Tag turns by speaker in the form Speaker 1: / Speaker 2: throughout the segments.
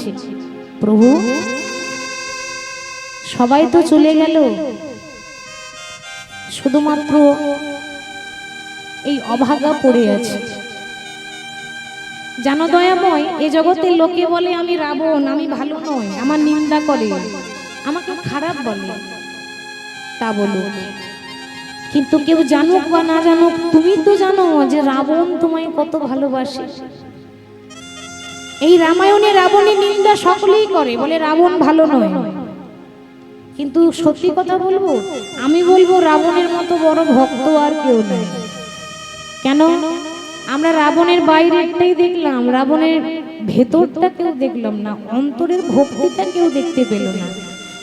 Speaker 1: কাঁদছে, প্রভু সবাই তো চলে গেল, শুধুমাত্র এই অভাগা পড়ে আছে। জানো দয়াময়, এ জগতের লোকে বলে আমি রাবণ, আমি ভালো নই, আমার নিন্দা করে, আমাকে খারাপ বলে। তা বলো, কিন্তু কেউ জানুক বা না জানুক, তুমি তো জানো যে রাবণ তোমায় কত ভালোবাসে। এই রামায়ণে রাবণের নিন্দা সকলেই করে, বলে রাবণ ভালো নয়। কিন্তু সত্যি কথা বলবো, আমি বলবো রাবণের মতো বড় ভক্ত আর কেউ নেই। কেন? আমরা রাবণের বাইরেটাই দেখলাম, রাবণের ভেতরটা কেউ দেখলাম না, অন্তরের ভক্তিটা কেউ দেখতে পেল না।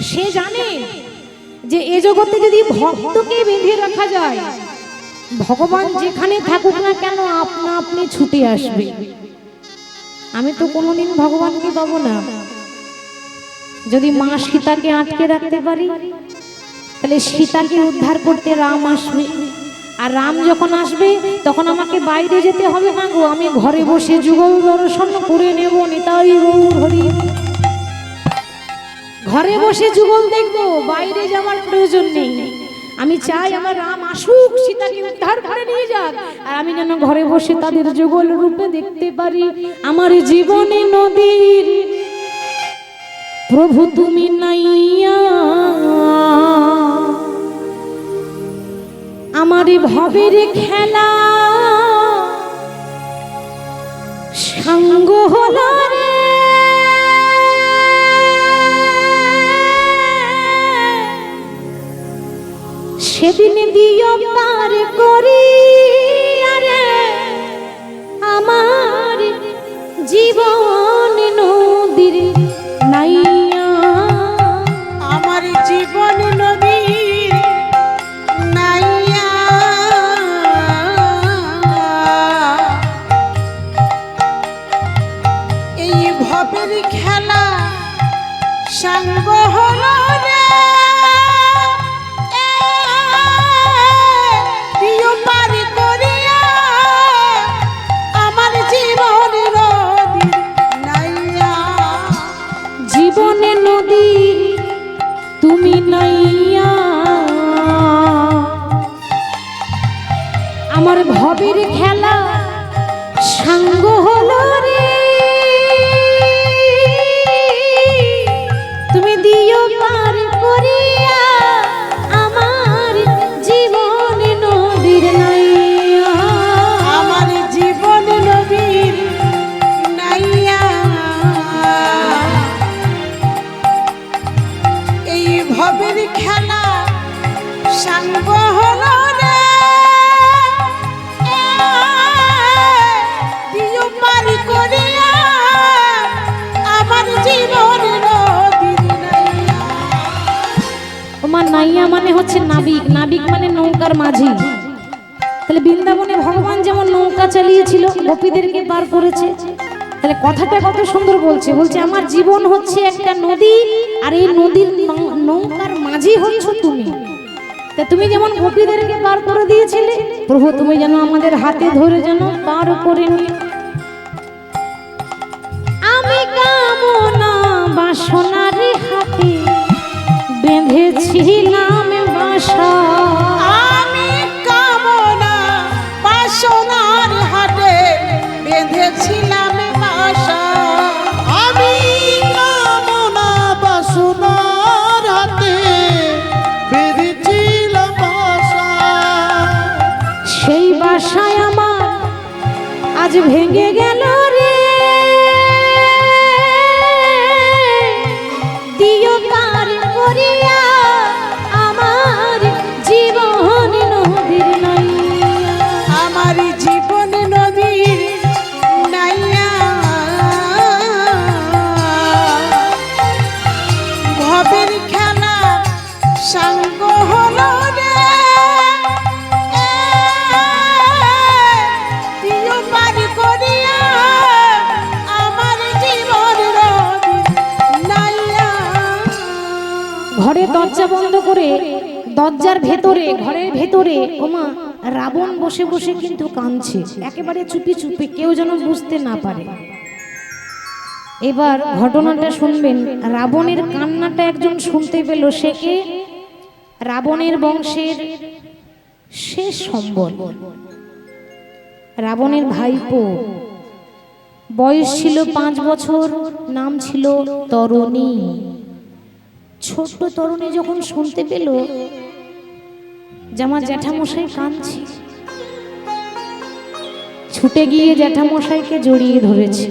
Speaker 1: সে জানে যে এ জগতে যদি ভক্তকে বেঁধে রাখা যায়, ভগবান যেখানে থাকুক না কেন আপনা আপনি ছুটে আসবে। আমি তো কোনোদিন ভগবানকে পাবো না। যদি মা সীতাকে আটকে রাখতে পারি, তাহলে সীতাকে উদ্ধার করতে রাম আসবে, আর রাম যখন আসবে তখন আমাকে বাইরে যেতে হবে না গো, আমি ঘরে বসে যুগল দর্শন করে নেব। নিতাই গৌর হরি। ঘরে বসে যুগল দেখবো, বাইরে যাওয়ার প্রয়োজন নেই। আমি চাই আমার রাম আসুক, সীতাকে উদ্ধার করে নিয়ে যাক, আর আমি যেন ঘরে বসে তাদের যুগল রূপে দেখতে পারি। আমার জীবনে নদীর প্রভু তুমি নাইয়া, আমার ভবের খেলা সঙ্গ হলো রে। সেদিন দিও পার করি আরে আমার জীবন নদীর নাইয়া,
Speaker 2: আমার জীবন নদীর নাইয়া। এই ভবের খেলা সঙ্গ হলো রে। দিও পার করিয়া আমার জীবন নদীর নাইয়া।
Speaker 1: জীবনে নদী তুমি নাইয়া, আমার ভবের খেলা সঙ্গ হলো রে। তুমি দিও পার করিয়া আমার জীবন নদীর নাইয়া,
Speaker 2: আমার জীবন নদীর নাইয়া। এই ভবের খেলা সঙ্গ হলো রে। দিও পার করিয়া আমার জীবন নদীর নাইয়া।
Speaker 1: তোমার নাইয়া মানে হচ্ছে নাবিক, নাবিক মানে নৌকার মাঝি। তাহলে বৃন্দাবনে ভগবান যেমন নৌকা চালিয়েছিল, গোপীদেরকে পার করেছে, তাহলে কথাটা কত সুন্দর বলছে। বলছে আমার জীবন হচ্ছে একটা নদী, আর এই নদীর নৌকার মাঝি হচ্ছ তুমি। তা তুমি যেমন গোপীদেরকে পার করে দিয়েছিলে, প্রভু তুমি যেন আমাদের হাতে ধরে যেন পার করে নিয়ে। আমি কামনা বাসনার হাতে বেঁধেছিলাম বাসা,
Speaker 2: আমি কামনা বাসনার হাটে বেঁধেছিলাম বাসা।
Speaker 3: আমি কামনা বাসনার হাতে বেঁধেছিলাম বাসা।
Speaker 1: সেই বাসায় আমার আজ ভেঙে গেল রে। দিও পার করিয়া আমার জীবন নদীর নাইয়া,
Speaker 2: আমার জীবন নদীর নাইয়া। ভবের খেলা সঙ্গ হলো রে। দিও পার করিয়া আমার জীবন নদীর নাইয়া।
Speaker 1: ঘরে দরজা বন্ধ করে, দরজার ভেতরে, ঘরের ভেতরে ওমা রাবণ বসে বসে কিন্তু কাঁদছে, একেবারে চুপি চুপি, কেউ যেন বুঝতে না পারে। এবার ঘটনাটা শুনবেন। রাবণের কান্নাটা একজন শুনতে পেল, সে কে? রাবণের বংশের শেষ সম্বল, রাবণের ভাইপো। বয়স ছিল 5 বছর, নাম ছিল তরুণী। ছোট্ট তরুণী যখন শুনতে পেল যে আমার জ্যাঠামশাই কাঁদছে, ছুটে গিয়ে জ্যাঠামশাইকে জড়িয়ে ধরেছে।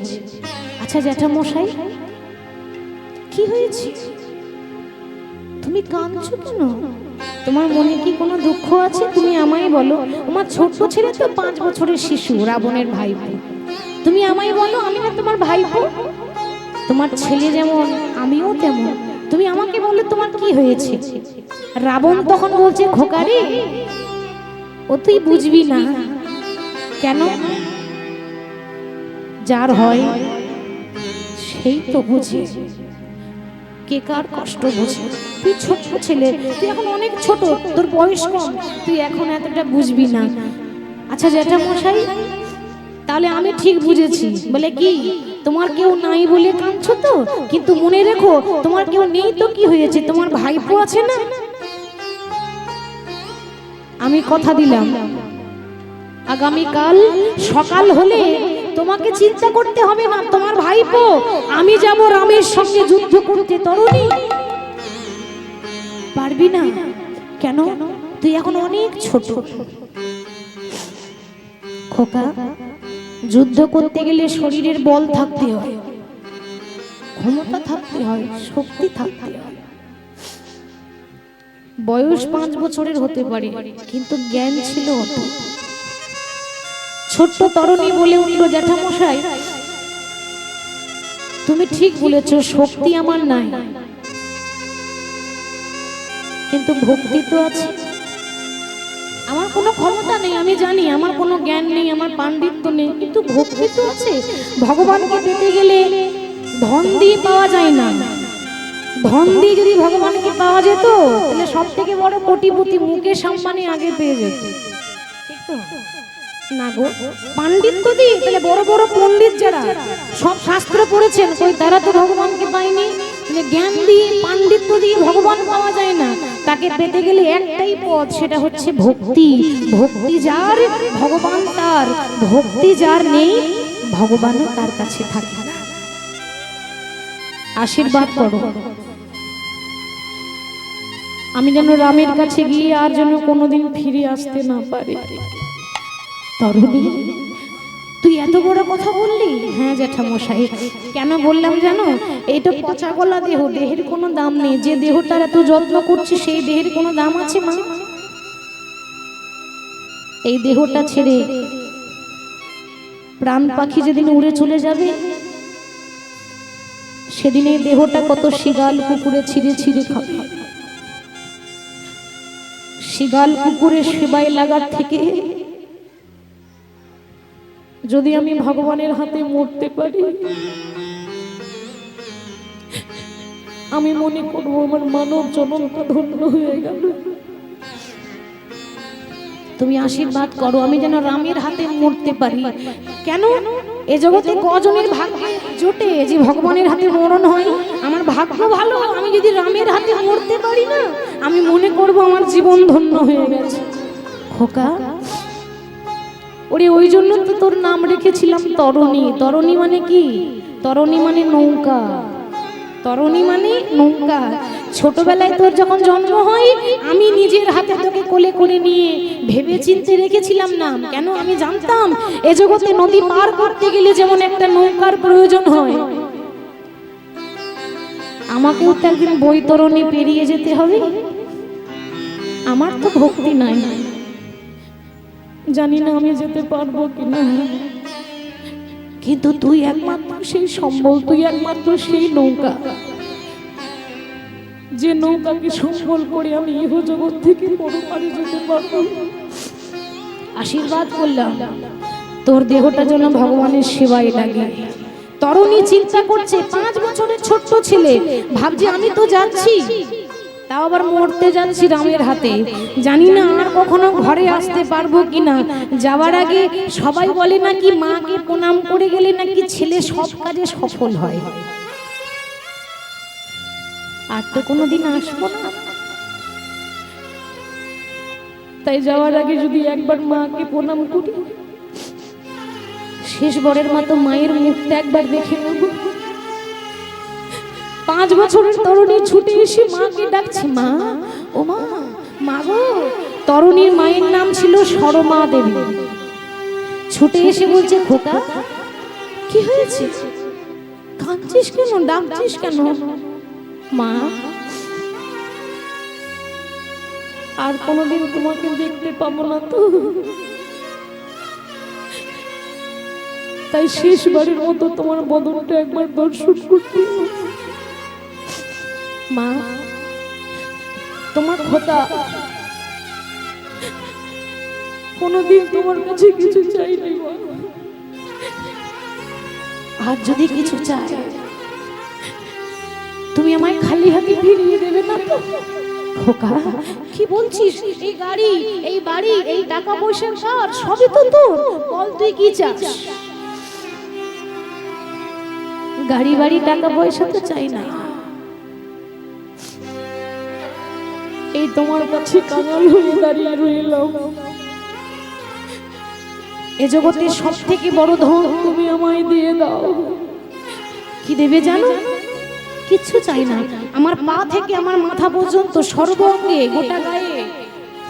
Speaker 1: আচ্ছা জ্যাঠামশাই, কি হয়েছে? তুমি কাঁদছো কেন? তোমার মনে কি কোনো দুঃখ আছে? তুমি আমায় বলো। আমার ছোট্ট ছেলে তো 5 বছরের শিশু, রাবণের ভাইপো। তুমি আমায় বলো, আমি না তোমার ভাইপো? তোমার ছেলে যেমন আমিও তেমন। তুমি আমাকে বলো তোমার কি হয়েছে? রাবণ তখন বলছে, খোকারে, ও তুই বুঝবি না। কেন? যার হয় সেই তো বুঝে, কে কার কষ্ট বুঝে। তুই ছোট ছেলে, তুই এখন অনেক ছোট, তোর বয়স কম, তুই এখন এতটা বুঝবি না। আচ্ছা জ্যাঠামশাই, তাহলে আমি ঠিক বুঝেছি। বলে কি? তোমার কেউ নাই বলে কাঁদছো তো, কিন্তু মনে রেখো তোমার কেউ নেই তো কি হয়েছে, তোমার ভাইপো আছে না। আমি কথা দিলাম, আগামীকাল সকাল হলে তোমাকে চিন্তা করতে হবে না, তোমার ভাইপো আমি যাব রামের সঙ্গে যুদ্ধ করতে। তরুণী, পারবি না কেন? তুই এখন অনেক ছোট। খোকা, যুদ্ধ করতে গেলে শরীরের বল থাকতে হয়, ক্ষমতা থাকতে হয়, শক্তি থাকতে হয়। বয়স 5 বছরের হতে পারে, কিন্তু জ্ঞান ছিল অত। ছোট্ট তরুণী বলে উঠল, জ্যাঠামশাই তুমি ঠিক বলেছ, শক্তি আমার নাই, কিন্তু ভক্তি তো আছে। আমার কোনো ক্ষমতা নেই, আমি জানি, আমার কোনো জ্ঞান নেই, আমার পাণ্ডিত্য নেই, কিন্তু ভক্তি তো আছে। ভগবানকে পেতে গেলে ধন দিয়ে পাওয়া যায় না। ধন দিয়ে যদি ভগবানকে পাওয়া যেত, তাহলে সব থেকে বড় কোটিপতি মুকেশ আম্বানি আগে পেয়ে যেত। ঠিক তো না গো? পাণ্ডিত্য দিয়ে, তাহলে বড় বড় পণ্ডিত যারা সব শাস্ত্র পড়েছেন, কই তারা তো ভগবানকে পায়নি। জ্ঞান দিয়ে, পাণ্ডিত্য দিয়ে ভগবান পাওয়া যায় না। তাকে পেতে গেলে একটাই পথ, সেটা হচ্ছে ভক্তি। ভক্তি যার, ভগবান তার। ভক্তি যার নেই, ভগবানও তার কাছে থাকে না। আশীর্বাদ করো, আমি যেন রামের কাছে গিয়ে আর যেন কোনোদিন ফিরে আসতে না পারি। তরুণী, তুই এত বড় কথা বললি? হ্যাঁ জ্যাঠামশাই। কেন বললাম জানো? এটা পচা গলা দেহ, দেহের কোনো দাম নেই। যে দেহটার এত যত্ন করছি, সেই দেহের কোনো দাম আছে মা? এই দেহটা ছেড়ে প্রাণ পাখি যেদিন উড়ে চলে যাবে, সেদিন এই দেহটা কত শিগাল কুকুরে ছিঁড়ে ছিঁড়ে খাবে। শিগাল কুকুরের সেবায় লাগার থেকে যদি আমি ভগবানের হাতে মরতে পারি, আমি মনে করবো আমার মানব জন্মটা ধন্য হয়ে গেল। তুমি আশীর্বাদ করো, আমি যেন রামের হাতে মরতে পারি। কেন? এ জগতে কজনের ভাগ্যে জোটে যে ভগবানের হাতে মরণ হয়? আমার ভাগ্য ভালো, আমি যদি রামের হাতে মরতে পারি না, আমি মনে করব আমার জীবন ধন্য হয়ে গেছে। খোকা, ওরে ওই জন্য তো তোর নাম রেখেছিলাম তরুণী। তরুণী মানে কি? তরুণী মানে নৌকা। তরুণী মানে নৌকা। ছোটবেলায় তোর যখন জন্ম হয়, আমি নিজের হাতে তোকে কোলে করে নিয়ে ভেবে চিন্তে রেখেছিলাম নাম। কেন? আমি জানতাম এ জগতে নদী পার করতে গেলে যেমন একটা নৌকার প্রয়োজন হয়, আমাকেও তো একদিন বৈতরণী পেরিয়ে যেতে হবে। আমার তো ভক্তি নাই, জানি না আমি যেতে পারবো কিনা, কিন্তু তুই একমাত্র সেই সম্বল, তুই একমাত্র সেই নৌকা, যে নৌকাকে সম্বল করে আমি ইহ জগৎ থেকে পরপারে যেতে পারবো। আশীর্বাদ করলাম তোর দেহটা যেন ভগবানের সেবায় লাগে। তরুণী চিন্তা করছে, 5 বছরের ছোট্ট ছেলে ভাবছে আমি তো যাচ্ছি, তাও আবার মরতে যাচ্ছি রামের হাতে, জানি না আর কখনো ঘরে আসতে পারবো কিনা। যাওয়ার আগে সবাই বলে নাকি মাকে প্রণাম করে গেলে নাকি ছেলে সব কাজে সফল হয়। আর তো কোনোদিন আসবো না, তাই যাওয়ার আগে যদি একবার মাকে প্রণাম করি, শেষবারের মতো মায়ের মুখটা একবার দেখে নেব। 5 বছরের তরুণী ছুটে এসে মাকে ডাকছে, মা, ও মা, মা গো। তরুণীর মায়ের নাম ছিল সরমা দেবী। ছুটে এসে বলছে, খোকা কি হয়েছে, কাঁদছিস কেন, ডাকছিস কেন? মা, আর কোনোদিন তোমাকে দেখতে পাবো না তো, তাই শেষবারের মতো তোমার বদনটা একবার দর্শন করতে। মা, তোমার খোকা কোনোদিন তোমার কাছে কিছু চাইনি, আর যদি কিছু চাই তুমি আমায় খালি হাতে ফিরিয়ে দেবে না তো? খোকা কি বলছিস, এই গাড়ি, এই বাড়ি, এই টাকা পয়সার সার সবই তো তোর, বল তুই কি চাস? গাড়ি বাড়ি টাকা পয়সা তো চাই না, এই তোমার কাছে কাঙাল হয়ে দাঁড়িয়ে রইলাম। এ জগতের সব থেকে বড় ধন তুমি আমায় দিয়ে দাও। কি দেবে জানো? কিচ্ছু চাই না, আমার পা থেকে আমার মাথা পর্যন্ত সর্বাঙ্গে গোটা গায়ে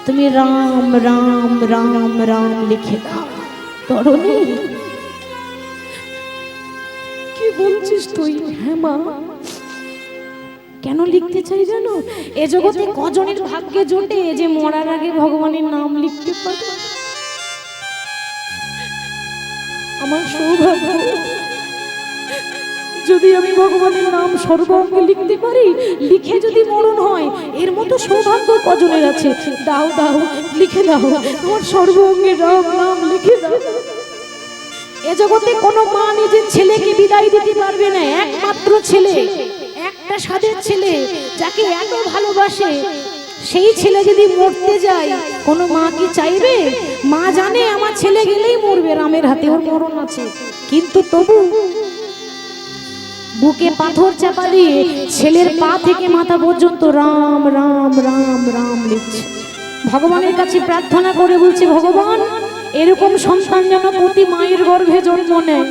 Speaker 1: তুমি রাম রাম রাম রাম লিখে দাও। তরুণী কি বলছিস তুই? হ্যাঁ মা। কেন লিখতে চাই জানো? এ জগতে কজনের ভাগ্যে জোটে যে মরার আগে ভগবানের নাম লিখতে পারে? আমার সৌভাগ্য, যদি আমি ভগবানের নাম সর্বাঙ্গে লিখতে পারি, লিখে যদি মরণ হয়, এর মতো সৌভাগ্য কজনের আছে? দাও দাও, লিখে দাও, তোমার সর্বাঙ্গে রাম নাম লিখে দাও। এ জগতে কোনো মা নিজের ছেলেকে বিদায় দিতে পারবে না। একমাত্র ছেলে, একটা সাধের ছেলে যাকে এত ভালোবাসে, সেই ছেলে যদি মরতে যায়, কোনো মা কি চাইবে? মা জানে আমার ছেলে গেলেই মরবে, রামের হাতে ওর মরণ আছে, কিন্তু তবু বুকে পাথর চাপা দিয়ে ছেলের পা থেকে মাথা পর্যন্ত রাম রাম রাম রাম লিখছে। ভগবানের কাছে প্রার্থনা করে বলছে, ভগবান এরকম সন্তান যেন প্রতি মায়ের গর্ভে জন্ম নেয়।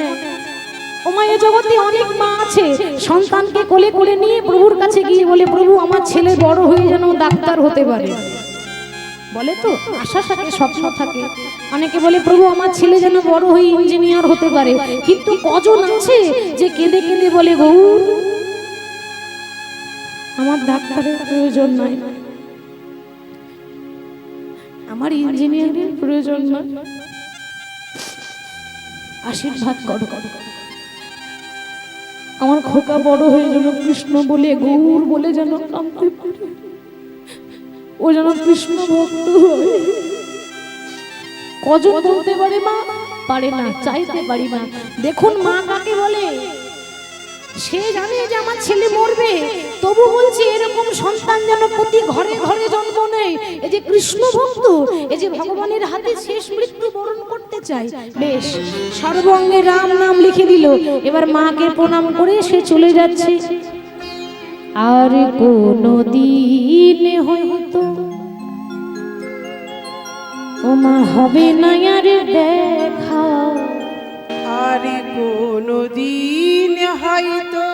Speaker 1: ও মা, এ জগতে অনেক মা আছে সন্তানকে কোলে করে নিয়ে প্রভুর কাছে গিয়ে বলে, প্রভু আমার ছেলে বড় হয়ে যেন ডাক্তার হতে পারে। বলে তো, আশা থাকে, স্বপ্ন থাকে। অনেকে বলে, প্রভু আমার ছেলে যেন বড় হয়ে ইঞ্জিনিয়ার হতে পারে। কিন্তু কজন আছে যে কেঁদে কেঁদে বলে, গৌর আমার ডাক্তারের প্রয়োজন নাই, আমার ইঞ্জিনিয়ারের প্রয়োজন নাই, আশীর্বাদ করো, আমার খোকা বড় হয়ে যেন কৃষ্ণ বলে, গৌর বলে যেন কাঁদতে পারে, ও যেন কৃষ্ণ ভক্ত হয়। কজন বলতে পারে মা? পারে না, চাইতে পারি না। দেখুন মা কাকে বলে, সে জানে যে আমার ছেলে মরবে, তবু বলছে এরকম সন্তান যেন প্রতি ঘরে ঘরে জন্ম নেয়। এই যে কৃষ্ণ ভক্ত, এই যে ভগবানের হাতে শেষ মৃত্যু বরণ করতে চায়। বেশ, সর্বাঙ্গে রাম নাম লিখে দিল। এবার মাকে প্রণাম করে সে চলে যাচ্ছে। আর কোনো দিন হয়তো ও মা হবে না আর দেখা,
Speaker 2: আর কোনো দিন হয়তো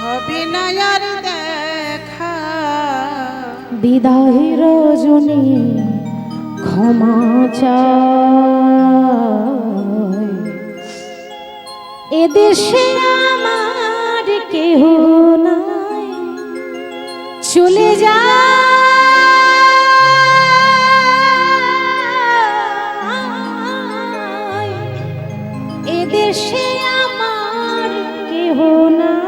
Speaker 2: হবে না আর দেখা।
Speaker 1: বিদায় রজনী ক্ষমা চাই, এদেশে আমার কেহ নাই, চলে যা এদেশে আমার কেহ নাই।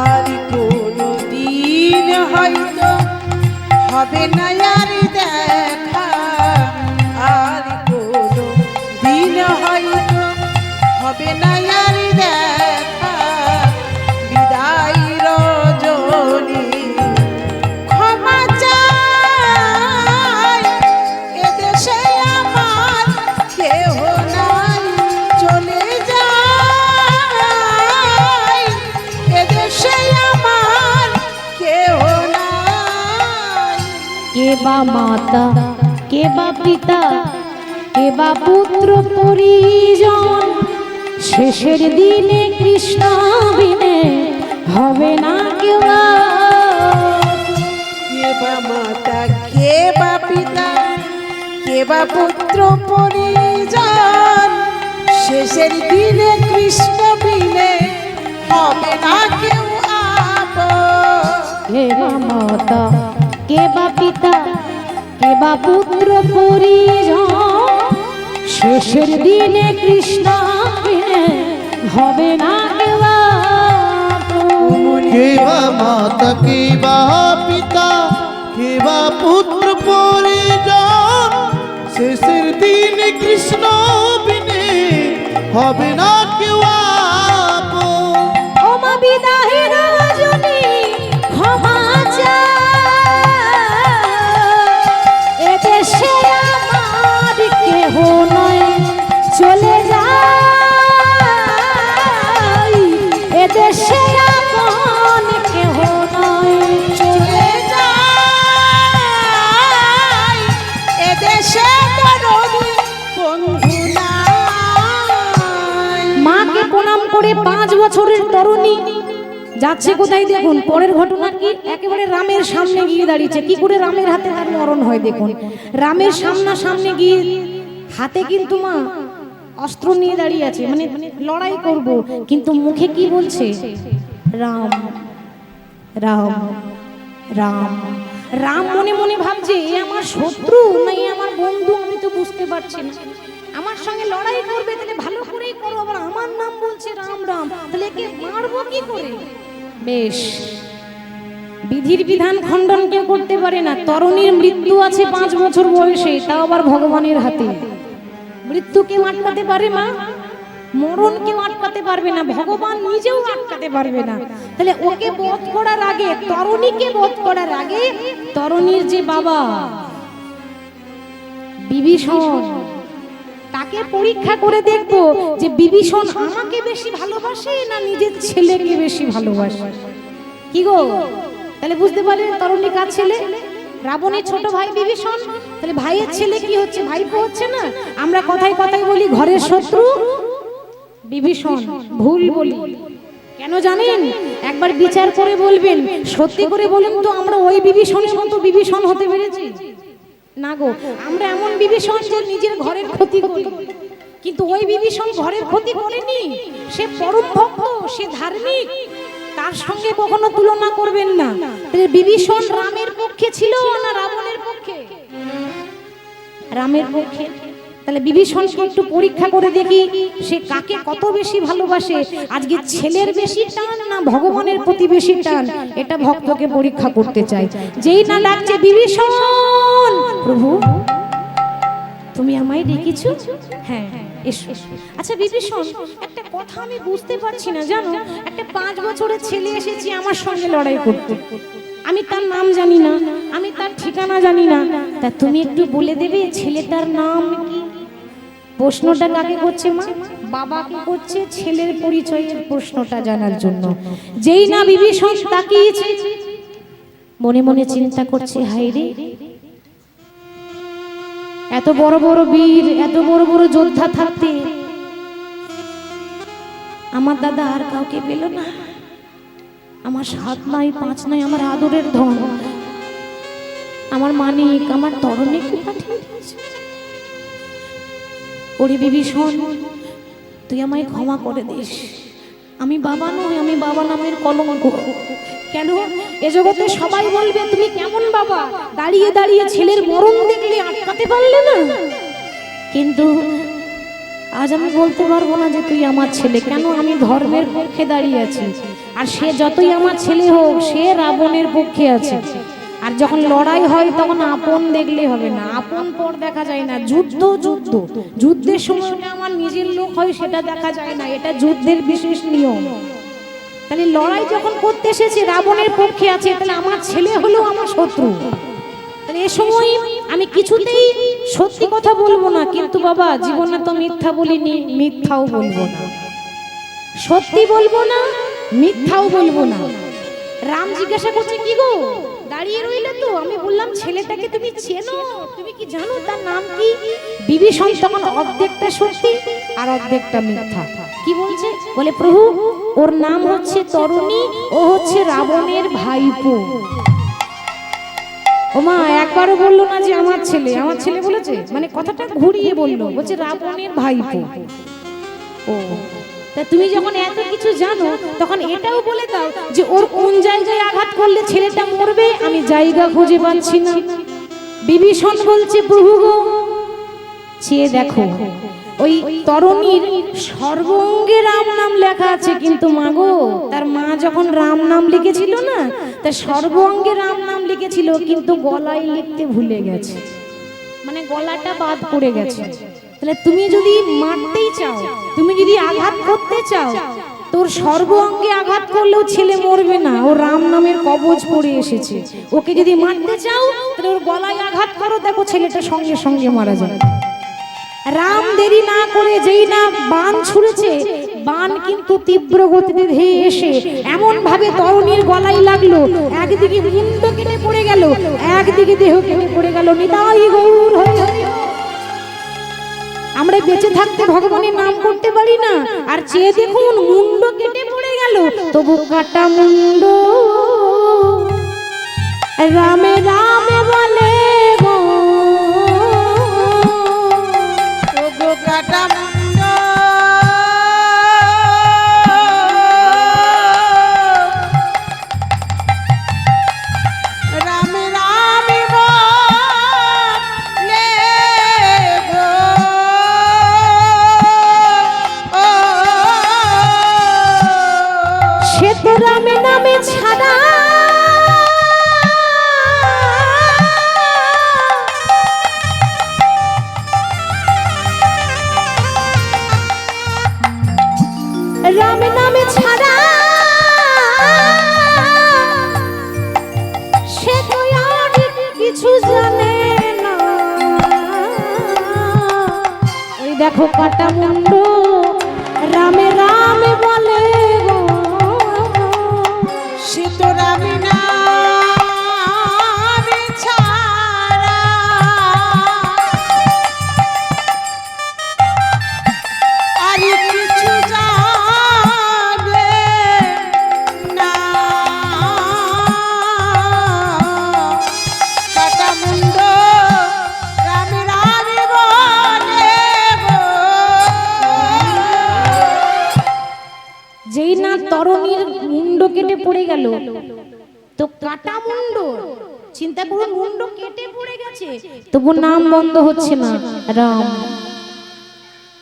Speaker 2: আর কোনো দিন হয়তো হবে না আর দেখা। আর কোনো দিন হয়তো হবে না আর দেখা। বিদায়
Speaker 1: বা মাতা, কে বা পিতা, কে বা পুত্র পরিজন, শেষের দিনে কৃষ্ণ বিনে হবে না কেউ আর।
Speaker 2: কে বা মাতা, কে বা পিতা, কে বা পুত্র পরিজন, শেষের দিনে কৃষ্ণ বিনে হবে না কেউ আপন।
Speaker 1: কে বা মাতা, কে বা পিতা, কে বা পুত্র পরিজন, শেষের দিনে কৃষ্ণ বিনে হবে না কেউ আপন।
Speaker 3: কে বা মাতা, কে বা পিতা, কে বা পুত্র পরিজন, শেষের দিনে কৃষ্ণ বিনে হবে না কেউ আপন।
Speaker 1: ও মা বিদায়ের রজনী ক্ষমা চাই, এদেশে আমার কেহ নয়, চলে যাই, এদেশে আপন কেহ নয়,
Speaker 2: চলে যাই, এদেশে তরুণী বন্ধু নাই।
Speaker 1: মাকে প্রণাম করে 5 বছরের তরুণী যাচ্ছে কোথায় দেখুন। পরের ঘটনা কি, একেবারে রামের সামনে গিয়ে দাঁড়িয়েছে। কি করে রামের হাতে তার মরণ হয় দেখুন। রামের সামনে গিয়ে হাতে কিন্তু মা অস্ত্র নিয়ে দাঁড়িয়ে আছে, মানে লড়াই করব, কিন্তু মুখে কি বলছে? রাম রাম রাম রাম। মনে মনে ভাবছে এ আমার শত্রু না এ আমার বন্ধু, আমি তো বুঝতে পারছি না। আমার সঙ্গে লড়াই করবে তাহলে ভালো করেই করো, আবার আমার নাম বলছে রাম রাম, তাহলে একে মারবো কি করে? বেশ, বিধির বিধান খণ্ডন কেউ করতে পারে না। তরুণীর মৃত্যু আছে 5 বছর বয়সে, তাও আবার ভগবানের হাতে। মৃত্যু কেউ আটকাতে পারে মা? মরণ কেউ আটকাতে পারবে না, ভগবান নিজেও আটকাতে পারবে না। তাহলে ওকে বধ করার আগে, তরুণীকে বধ করার আগে, তরুণীর যে বাবা বিভীষণ, তাকে পরীক্ষা করে দেখবো যে বিভীষণ আমাকে বেশি ভালোবাসে না নিজের ছেলেকে বেশি ভালোবাসে। কি গো, তাহলে বুঝতে পারলেন তরুণী কার ছেলে? রাবণের ছোট ভাই বিভীষণ। তাহলে ভাইয়ের ছেলে কি হচ্ছে? ভাইপো হচ্ছে না? আমরা কথায় কথায় বলি ঘরের শত্রু বিভীষণ, ভুল বলি। কেন জানেন? একবার বিচার করে বলবেন, সত্যি করে বলেন তো, আমরা ওই বিভীষণের মতো বিভীষণ হতে পেরেছি? না গো, আমরা এমন বিভীষণ যে নিজের ঘরের ক্ষতি করি, কিন্তু ওই বিভীষণ ঘরের ক্ষতি করেনি। সে পরম ভক্ত, সে ধার্মিক, তার সঙ্গে কখনো তুলনা করবেন না। তাহলে বিভীষণ রামের পক্ষে ছিল না রাবণের পক্ষে? রামের পক্ষে। তাহলে বিভীষণকে একটু পরীক্ষা করে দেখি সে কাকে কত বেশি ভালোবাসে। আজকে ছেলের বেশি টান না ভগবানের প্রতি বেশি টান, এটা ভক্তকে পরীক্ষা করতে চাই। যেই না ডাকছে বিভীষণ, প্রভু তুমি আমায় ডেকেছো? হ্যাঁ এসো। আচ্ছা বিভীষণ, একটা কথা আমি বুঝতে পারছি না জানো, একটা 5 বছরের ছেলে এসেছি আমার সঙ্গে লড়াই করতে, আমি তার নাম জানি না, আমি তার ঠিকানা জানি না, তা তুমি একটু বলে দেবে ছেলেটার নাম কি? প্রশ্নটা কাকে করছে মা? বাবাকে করছে, ছেলের পরিচয়ের প্রশ্নটা জানার জন্য। যেই না বিভীষণ তাকিয়েছে, মনে মনে চিন্তা করছে, হায় রে, এত বড় বড় বীর, এত বড় বড় যোদ্ধা থাকতে আমার দাদা আর কাউকে পেল না। আমার 7 নাই 5 নাই, আমার আদরের ধন, আমার মানিক, আমার তরুণীকে পাঠিয়ে দিয়েছে। ওরে বিভীষণ, তুই আমায় ক্ষমা করে দিস, আমি বাবা নই, আমি বাবা নামের কলঙ্ক। কেন? এ জগতে সবাই বলবে তুমি কেমন বাবা, দাঁড়িয়ে দাঁড়িয়ে ছেলের মরণ দেখলে আটকাতে পারলে না। কিন্তু আজ আমি বলতে পারবো না যে তুই আমার ছেলে। কেন? আমি ধর্মের পক্ষে দাঁড়িয়ে আছি, আর সে যতই আমার ছেলে হোক সে রাবণের পক্ষে আছে। আর যখন লড়াই হয় তখন আপন দেখলে হবে না, আপন পর দেখা যায় না। যুদ্ধ যুদ্ধ, যুদ্ধের সময় আমার নিজের লোক হয় সেটা দেখা যায় না, এটা যুদ্ধের বিশেষ নিয়ম। তাহলে লড়াই যখন করতে এসেছে রাবণের পক্ষে আছে, তাহলে আমার ছেলে হলো আমার শত্রু। তাহলে এ সময় আমি কিছুতেই সত্যি কথা বলবো না, কিন্তু বাবা জীবনে তো মিথ্যা বলিনি, মিথ্যাও বলবো না, সত্যি বলবো না, মিথ্যাও বলবো না। রাম জিজ্ঞাসা করছে, কি গো দাঁড়িয়ে রইলে তো। আমি বললাম ছেলেটাকে তুমি চেনো, তুমি কি জানো তার নাম কি? বিভীষণ তখন অর্ধেকটা সত্যি আর অর্ধেকটা মিথ্যা। কি বলছে? বলে প্রভু ওর নাম হচ্ছে তরুণী, ও হচ্ছে রাবণের ভাইপো। ও মা একবারও বললো না যে আমার ছেলে, আমার ছেলে বলেছে, মানে কথাটা ঘুরিয়ে বললো, বলছে রাবণের ভাইপো। ও তা তুমি যখন এত কিছু জানো তখন এটাও বলে দাও যে ওর কোন জায়গায় আঘাত করলে ছেলেটা মরবে, আমি জায়গা খুঁজে পাচ্ছি না। বিভীষণ বলছে প্রভু গো চেয়ে দেখো ওই তরুণীর সর্বঙ্গে রাম নাম লেখা আছে, কিন্তু মা গো তার মা যখন রাম নাম লিখেছিল না, তার সর্বঙ্গে রাম নাম লিখেছিল কিন্তু গলায় লিখতে ভুলে গেছে, মানে গলাটা বাদ পড়ে গেছে। তাহলে তুমি যদি মারতেই চাও, তুমি যদি আঘাত করতে চাও, তোর সর্ব অঙ্গে আঘাত করলেও ছেলে মরবে না, ও রাম নামের কবচ পড়ে এসেছে। ওকে যদি মারতে চাও তাহলে ওর গলায় আঘাত করো, দেখো ছেলেটা সঙ্গে সঙ্গে মারা যাবে। রাম দেরি না করে যেই না বান ছুঁড়েছে, বান কিন্তু তীব্র গতিতে ধেয়ে এসে এমন ভাবে তরুণীর গলায় লাগলো, একদিকে মুন্ড কেটে পড়ে গেল, একদিকে দেহ কেটে পড়ে গেল। নিতাই গৌর হরি হরি। আমরা বেঁচে থাকতে ভগবানের নাম করতে পারি না, আর চেয়ে দেখুন মুন্ড কেটে পড়ে গেল, তবু কাটা মুন্ড রামে রামে বলে গো,
Speaker 2: ওগো কাটা মুন্ড রামে রামে বলে গো,
Speaker 1: সে তো রামে নামে ছাড়া রামে নামে ছাড়া সে তো আর কিছু জানে না। ওই দেখো কাটা মুন্ড রামে রামে বলে গো,
Speaker 2: সে তো রামে নামে ছাড়া আর কিছু জানে না। কাটা মুন্ড রামে রামে বলে গো,
Speaker 1: যেই না তরুণীর মুন্ড কেটে পড়ে গেল, তো কাটা মুন্ড, চিন্তা করুন মুন্ড কেটে পড়ে গেছে, তবু নাম বন্ধ হচ্ছে না, রাম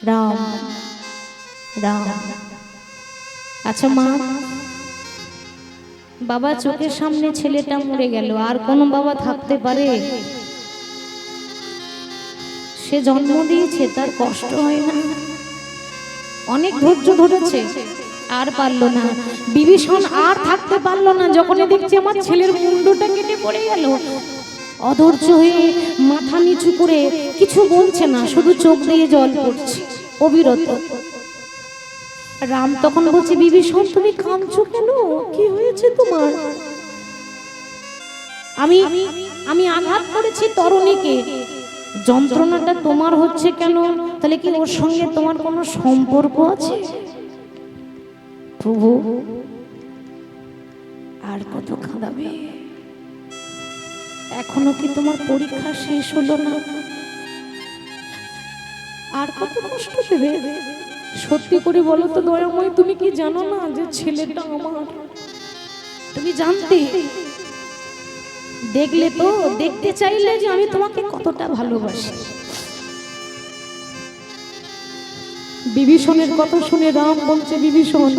Speaker 1: রাম রাম। আচ্ছা মা, বাবা চোখের সামনে ছেলেটা মরে গেল, আর কোন বাবা থাকতে পারে? সে জন্ম দিয়েছে, তার কষ্ট হয় না? অনেক ধৈর্য ধরেছে, আর পারলো না। বিভীষণ আর থাকতে পারলো না, যখন দেখছে আমার ছেলের মুন্ডটা কেটে পড়ে গেল, অধৈর্য হয়ে মাথা নিচু করে কিছু বলছে না, শুধু চোখ দিয়ে জল পড়ছে অবিরত। রাম তখন বলছে বিভীষণ তুমি কাঁদছো কেন, কি হয়েছে তোমার? আমি আঘাত করেছি তরুণীকে, যন্ত্রণাটা তোমার হচ্ছে কেন? তাহলে কি ওর সঙ্গে তোমার কোনো সম্পর্ক আছে? প্রভু আর কত কাঁদাবে? এখনো কি তোমার পরীক্ষা শেষ হলো না? আর কত কষ্ট দেবে? সত্যি করে বলো তো দয়াময়, তুমি কি জানো না যে ছেলেটা আমার? তুমি জানতে, দেখলে তো, দেখতে চাইলে যে আমি তোমাকে কতটা ভালোবাসি। বিভীষণের কথা শুনে রাম বলছে বিভীষণ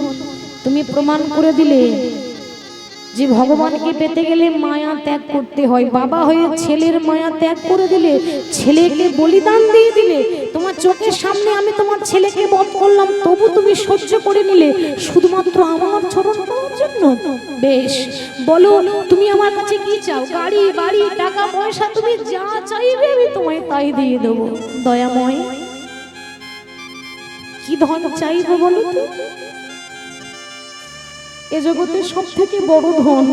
Speaker 1: তুমি প্রমাণ করে দিলে যে ভগবানকে পেতে গেলে মায়া ত্যাগ করতে হয়। বাবা হয়ে ছেলের মায়া ত্যাগ করে দিলে, ছেলেকে বলিদান দিয়ে দিলে। তোমার চোখের সামনে আমি তোমার ছেলেকে বধ করলাম, তবু তুমি সহ্য করে নিলে শুধুমাত্র আমার চরণ পাওয়ার জন্য। বেশ, বলো তুমি আমার কাছে কি চাও? গাড়ি বাড়ি টাকা পয়সা, তুমি যা চাইবে আমি তোমায় তাই দিয়ে দেবো। দয়াময় কি ধন চাইবো বলো তো? এ জগতের সব থেকে বড় ধন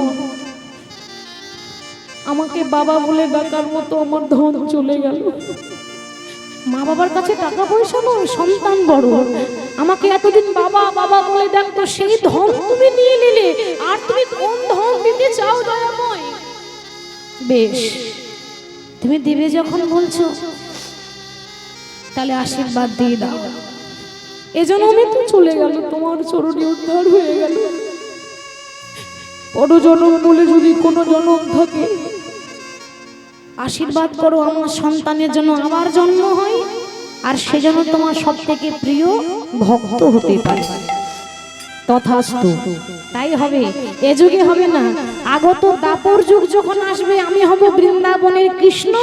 Speaker 1: আমাকে বাবা বলে ডাকার মতো আমার ধন চলে গেল। মা বাবার কাছে টাকা পয়সা নয়, সন্তান বড়। আমাকে এতদিন বাবা বাবা বলে ডাকতো, সেই ধন তুমি নিয়ে নিলে, আর তুমি কোন ধন দিতে চাও দয়াময়? বেশ, তুমি দেবে যখন বলছো, তাহলে আশীর্বাদ দিয়ে দাও। এজন্য আমি তো চলে গেল, তোমার চরণে উদ্ধার হয়ে গেল। বড় জনম বলে যদি কোনো জনম থাকে, আশীর্বাদ করো আমার সন্তানের জন্য আবার জন্ম হয়, আর সেজন্য তোমার সব থেকে প্রিয় ভক্ত হতে পারে। তথাস্তু, তাই হবে। এ যুগে হবে না, আগত দাপর যুগ যখন আসবে, আমি হব বৃন্দাবনের কৃষ্ণ,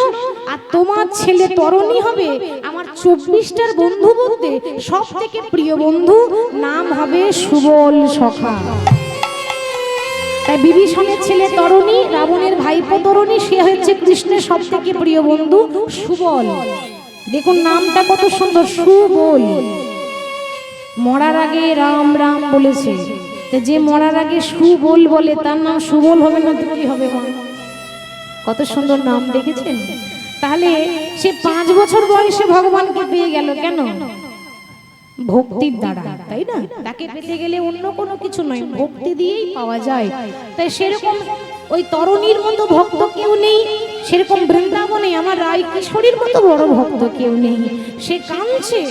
Speaker 1: আর তোমার ছেলে তরণী হবে আমার 24টার বন্ধু বলতে সব থেকে প্রিয় বন্ধু, নাম হবে সুবল সখা। তাই বিভীষণের ছেলে তরণী, রাবণের ভাইপো তরণী, সে হচ্ছে কৃষ্ণের সব থেকে প্রিয় বন্ধু সুবল। দেখুন নামটা কত সুন্দর, সুবল। মরার আগে রাম রাম বলেছে, যে মরার আগে সুবল বলে তার নাম সুবল হবে না তো কি হবে? কত সুন্দর নাম, দেখেছেন? তাহলে সে 5 বছর বয়সে ভগবানকে পেয়ে গেল কেন? ভক্তির দ্বারা, তাই না? তাকে পেতে গেলে অন্য কোনো কিছু নয়, ভক্তি দিয়েই পাওয়া যায়। তাই সেরকম ওই তরুণীর মতো ভক্ত কেউ নেই, সেরকম বৃন্দাবনে আমার রায় কিশোরীর মতো বড় ভক্ত কেউ নেই। সে কাঁদছে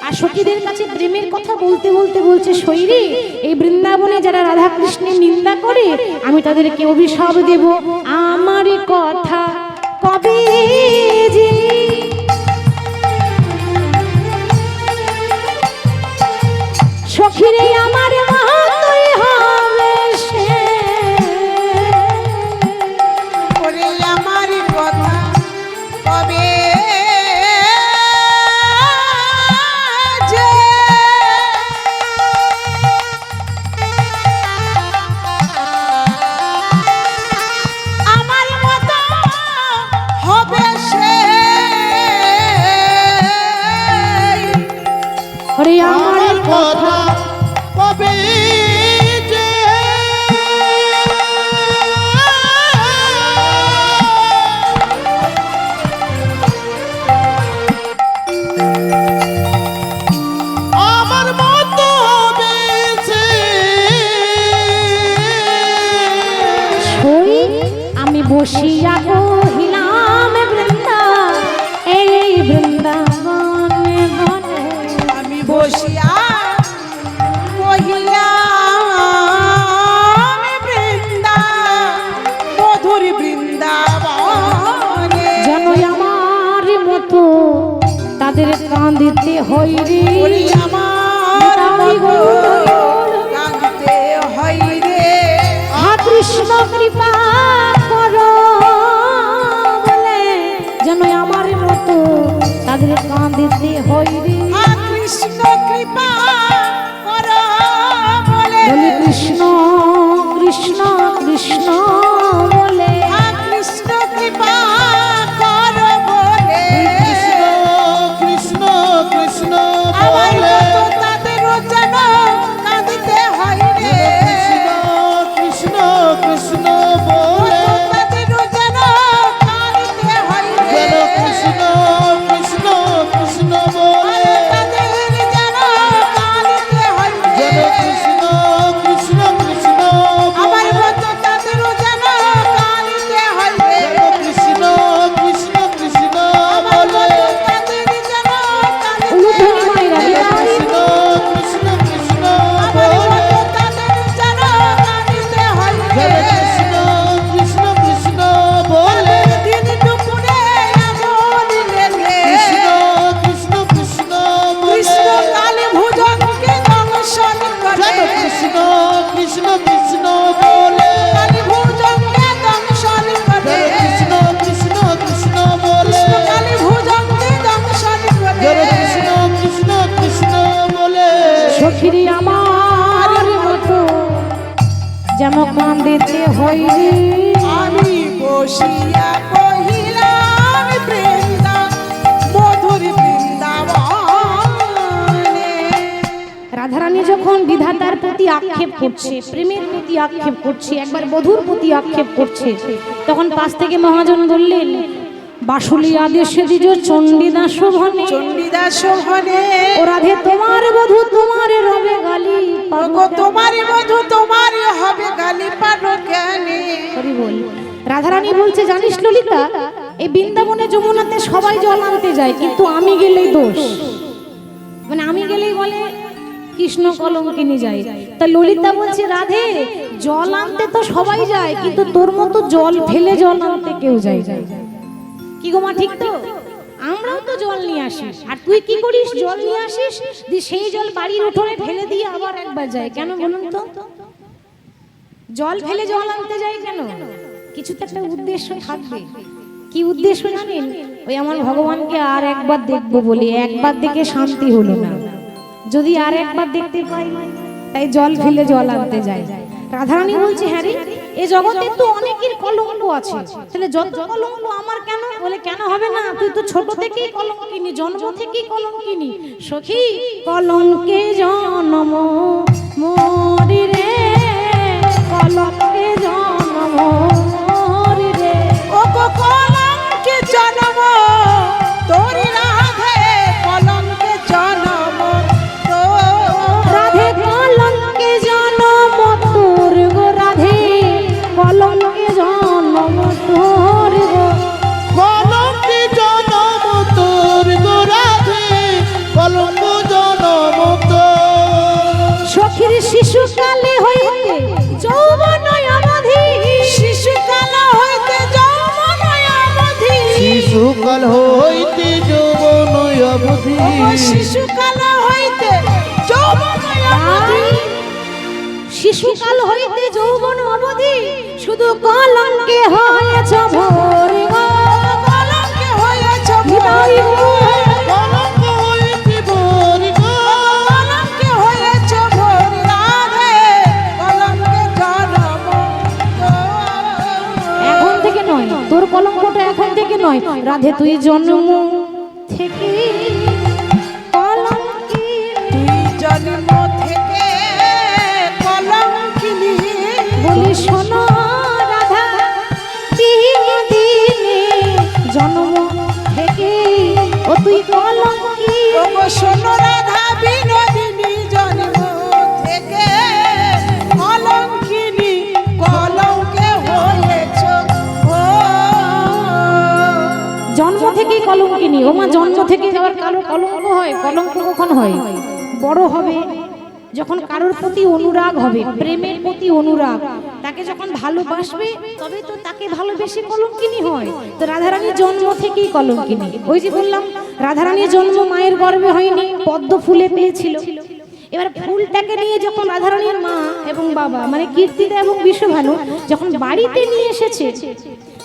Speaker 1: আর সখীদের কাছে প্রেমের কথা বলতে বলতে বলছে, শৈরী, এই বৃন্দাবনে যারা রাধা কৃষ্ণের নিন্দা করে, আমি তাদেরকে অভিশাপ দেব। আমার কথা কবে যে সখীরে আমার মাতই হবে সে,
Speaker 2: ওরে আমার কথা কবে যে আমার মতো হবে সে,
Speaker 1: ওরে আমার
Speaker 3: কথা কবে যে আমার মতো বেছে
Speaker 1: সই আমি বসিয়া কহিলাম বৃন্দা, এই বৃন্দাবনে বনে।
Speaker 2: আমি বসিয়া কহিলাম বৃন্দা, মধুর বৃন্দাবনে,
Speaker 1: যেন আমার মতো তাদের কাঁদিতে হয় রে।
Speaker 2: ওরে আমার মতো কাঁদতে হয় রে।
Speaker 1: হা কৃষ্ণ কৃপা করো বলে, যেন আমার মতো তাদের কাঁদিতে হয় রে।
Speaker 2: আ কৃষ্ণ কৃপা করো বলে,
Speaker 1: বলে কৃষ্ণ কৃষ্ণ কৃষ্ণ বলে,
Speaker 2: আ কৃষ্ণ কৃপা করো বলে,
Speaker 3: কৃষ্ণ কৃষ্ণ কৃষ্ণ
Speaker 2: আমার
Speaker 3: বলে
Speaker 2: মতো তাদেরও যেন কাঁদিতে হয় রে।
Speaker 3: কৃষ্ণ কৃষ্ণ বলে
Speaker 2: তাদেরও যেন কাঁদিতে হয় রে।
Speaker 3: যেন কৃষ্ণ কৃষ্ণ কৃষ্ণ বলে
Speaker 2: তাদের যেন কাঁদিতে হয় রে।
Speaker 3: যেন কৃষ্ণ কৃষ্ণ কৃষ্ণ
Speaker 2: আমার
Speaker 3: বলে
Speaker 2: মতো তাদেরও যেন কাঁদিতে হয় রে।
Speaker 3: যেন কৃষ্ণ কৃষ্ণ কৃষ্ণ
Speaker 2: আমার
Speaker 3: বলে
Speaker 2: মতো তাদের যেন কাঁদিতে
Speaker 1: উলুধ্বনি
Speaker 2: হয়
Speaker 1: মায়েরা
Speaker 2: রে।
Speaker 3: কৃষ্ণ কৃষ্ণ কৃষ্ণ
Speaker 2: আমার
Speaker 3: বলে
Speaker 2: মতো তাদের যেন কাঁদিতে হয়
Speaker 3: যেন
Speaker 2: রে।
Speaker 3: কৃষ্ণ কৃষ্ণ কৃষ্ণ বলে
Speaker 2: দিন দুপুরে এমন লেগে
Speaker 3: কৃষ্ণ কৃষ্ণ কৃষ্ণ
Speaker 2: কৃষ্ণ
Speaker 3: বলে
Speaker 2: কালী ভুজঙ্গে দংশন করে।
Speaker 3: যেন কৃষ্ণ কৃষ্ণ কৃষ্ণ বলে
Speaker 2: কালী ভুজঙ্গে দংশন করে।
Speaker 3: যেন কৃষ্ণ কৃষ্ণ কৃষ্ণ বলে
Speaker 2: কৃষ্ণ কালী ভুজঙ্গে দংশন করে।
Speaker 3: যেন কৃষ্ণ কৃষ্ণ কৃষ্ণ বলে
Speaker 1: সখীরে আমার মতো যেন কাঁদিতে হয় রে।
Speaker 2: আমি বসিয়া কহিলাম বৃন্দা, মধুর বৃন্দাবনে।
Speaker 1: রাধারানী যখন বিধাতার প্রতি আক্ষেপ করছে, প্রেমের প্রতি আক্ষেপ করছে, একবার বধূর প্রতি আক্ষেপ করছে, তখন পাশ থেকে মহাজন বললেন, বাসুলি আদেশে দিজ চণ্ডীদাস ভনে,
Speaker 2: চণ্ডীদাস ভনে,
Speaker 1: ও রাধে তোমার বধূ তোমার রবে গালি,
Speaker 2: ওগো তোমার বধূ তোমার হবে গালি পারো জ্ঞানী।
Speaker 1: হরি বল। রাধারানী বলছে, জানিস ললিতা, এই বৃন্দাবনে যমুনাতে সবাই জল আনতে যায়, কিন্তু আমি গেলেই দোষ। মানে আমি গেলেই বলে কৃষ্ণ কলঙ্কিনী যায়। তা ললিতা বলছে, রাধে জল আনতে তো সবাই যায়, কিন্তু তোর মতো জল ফেলে জল আনতে কেউ যায়। কি গো মা, ঠিক তো? আমরাও তো জল নিয়ে আসি, আর তুই কি করিস? জল নিয়ে আসিস, দিয়ে সেই জল বাড়ির উঠোনে ফেলে দিয়ে আবার একবার যায়। কেন বলুন তো? জল ফেলে জল আনতে যায় কেন? কিছু তো একটা উদ্দেশ্য থাকবে। কি উদ্দেশ্য জানেন? ওই আমার ভগবানকে আর একবার দেখবো বলে, একবার দেখে শান্তি হলো না, যদি আর একবার দেখতে পাই, তাই জল ফেলে জল আনতে যায়। রাধারানী বলছে, হ্যাঁ রে, এই জগতে তো অনেকের কলঙ্ক আছে, তাহলে যত কলঙ্ক আমার কেন? বলে, কেন হবে না? তুই তো ছোট থেকেই কলঙ্কিনী, জন্ম থেকেই কলঙ্কিনী। সখী, কলঙ্কে জন্ম মরি রে, কলঙ্কে জন্ম মরি রে,
Speaker 2: ওগো কলঙ্কে জন্ম তোর রাধে, কলঙ্কে জন্ম তোর।
Speaker 1: রাধে কলঙ্কে জন্ম তোর গো, রাধে কলঙ্কে জন্ম তোর গো,
Speaker 3: কলঙ্কে জনম তোর গো রাধে, কলঙ্ক জনম তোর।
Speaker 1: সখীর শিশুকালে হইতে যৌবন অবধি,
Speaker 2: শিশুকাল হইতে যৌবন অবধি,
Speaker 3: শিশুকাল হইতে যৌবন অবধি,
Speaker 2: শিশুকাল হইতে যৌবন অবধি,
Speaker 1: শিশুকাল হইতে যৌবন অবধি, শুধু কলঙ্কে হয়েছ ভোরে গো,
Speaker 2: কলঙ্কে হয়েছ
Speaker 1: হৃদয়
Speaker 2: ভোর,
Speaker 3: কলঙ্ক হইতে ভোর গো,
Speaker 2: কলঙ্কে হয়েছ ভোর রাধে, কলঙ্কে জন্ম তোর।
Speaker 1: এখন থেকে নয়, তোর কলঙ্কটা এখন থেকে নয়, রাধে তুই জন্ম থেকে কলঙ্কি,
Speaker 2: তুই জন্ম থেকে কলঙ্কিনী,
Speaker 1: বলি শোনো রাধা, দিনে দিনে জন্ম থেকে ও তুই কলঙ্কি,
Speaker 2: ওগো শোনো রাধা বিনোদিনী, জন্ম থেকে কলঙ্কিনী, কলঙ্কে হয়েছ ভোর।
Speaker 1: জন্ম থেকেই কলঙ্কিনী। ও মা, জন্ম থেকে আবার কারো কলঙ্ক হয়? কলঙ্ক কখন হয়? বড় হবে যখন কারোর প্রতি অনুরাগ হবে, প্রেমের প্রতি অনুরাগ, তাকে যখন ভালোবাসবে তবে তো তাকে ভালোবেসে কলঙ্কিনী হয়। তো রাধারানীর জন্ম থেকেই কলঙ্কিনী। ওই যে বললাম, রাধারানীর জন্ম মায়ের গর্ভে হয়নি, পদ্ম ফুলে পেয়েছিল। এবার ফুলটাকে নিয়ে যখন রাধারানীর মা এবং বাবা, মানে কীর্তিদা এবং বিশ্বভানু, যখন বাড়িতে নিয়ে এসেছে,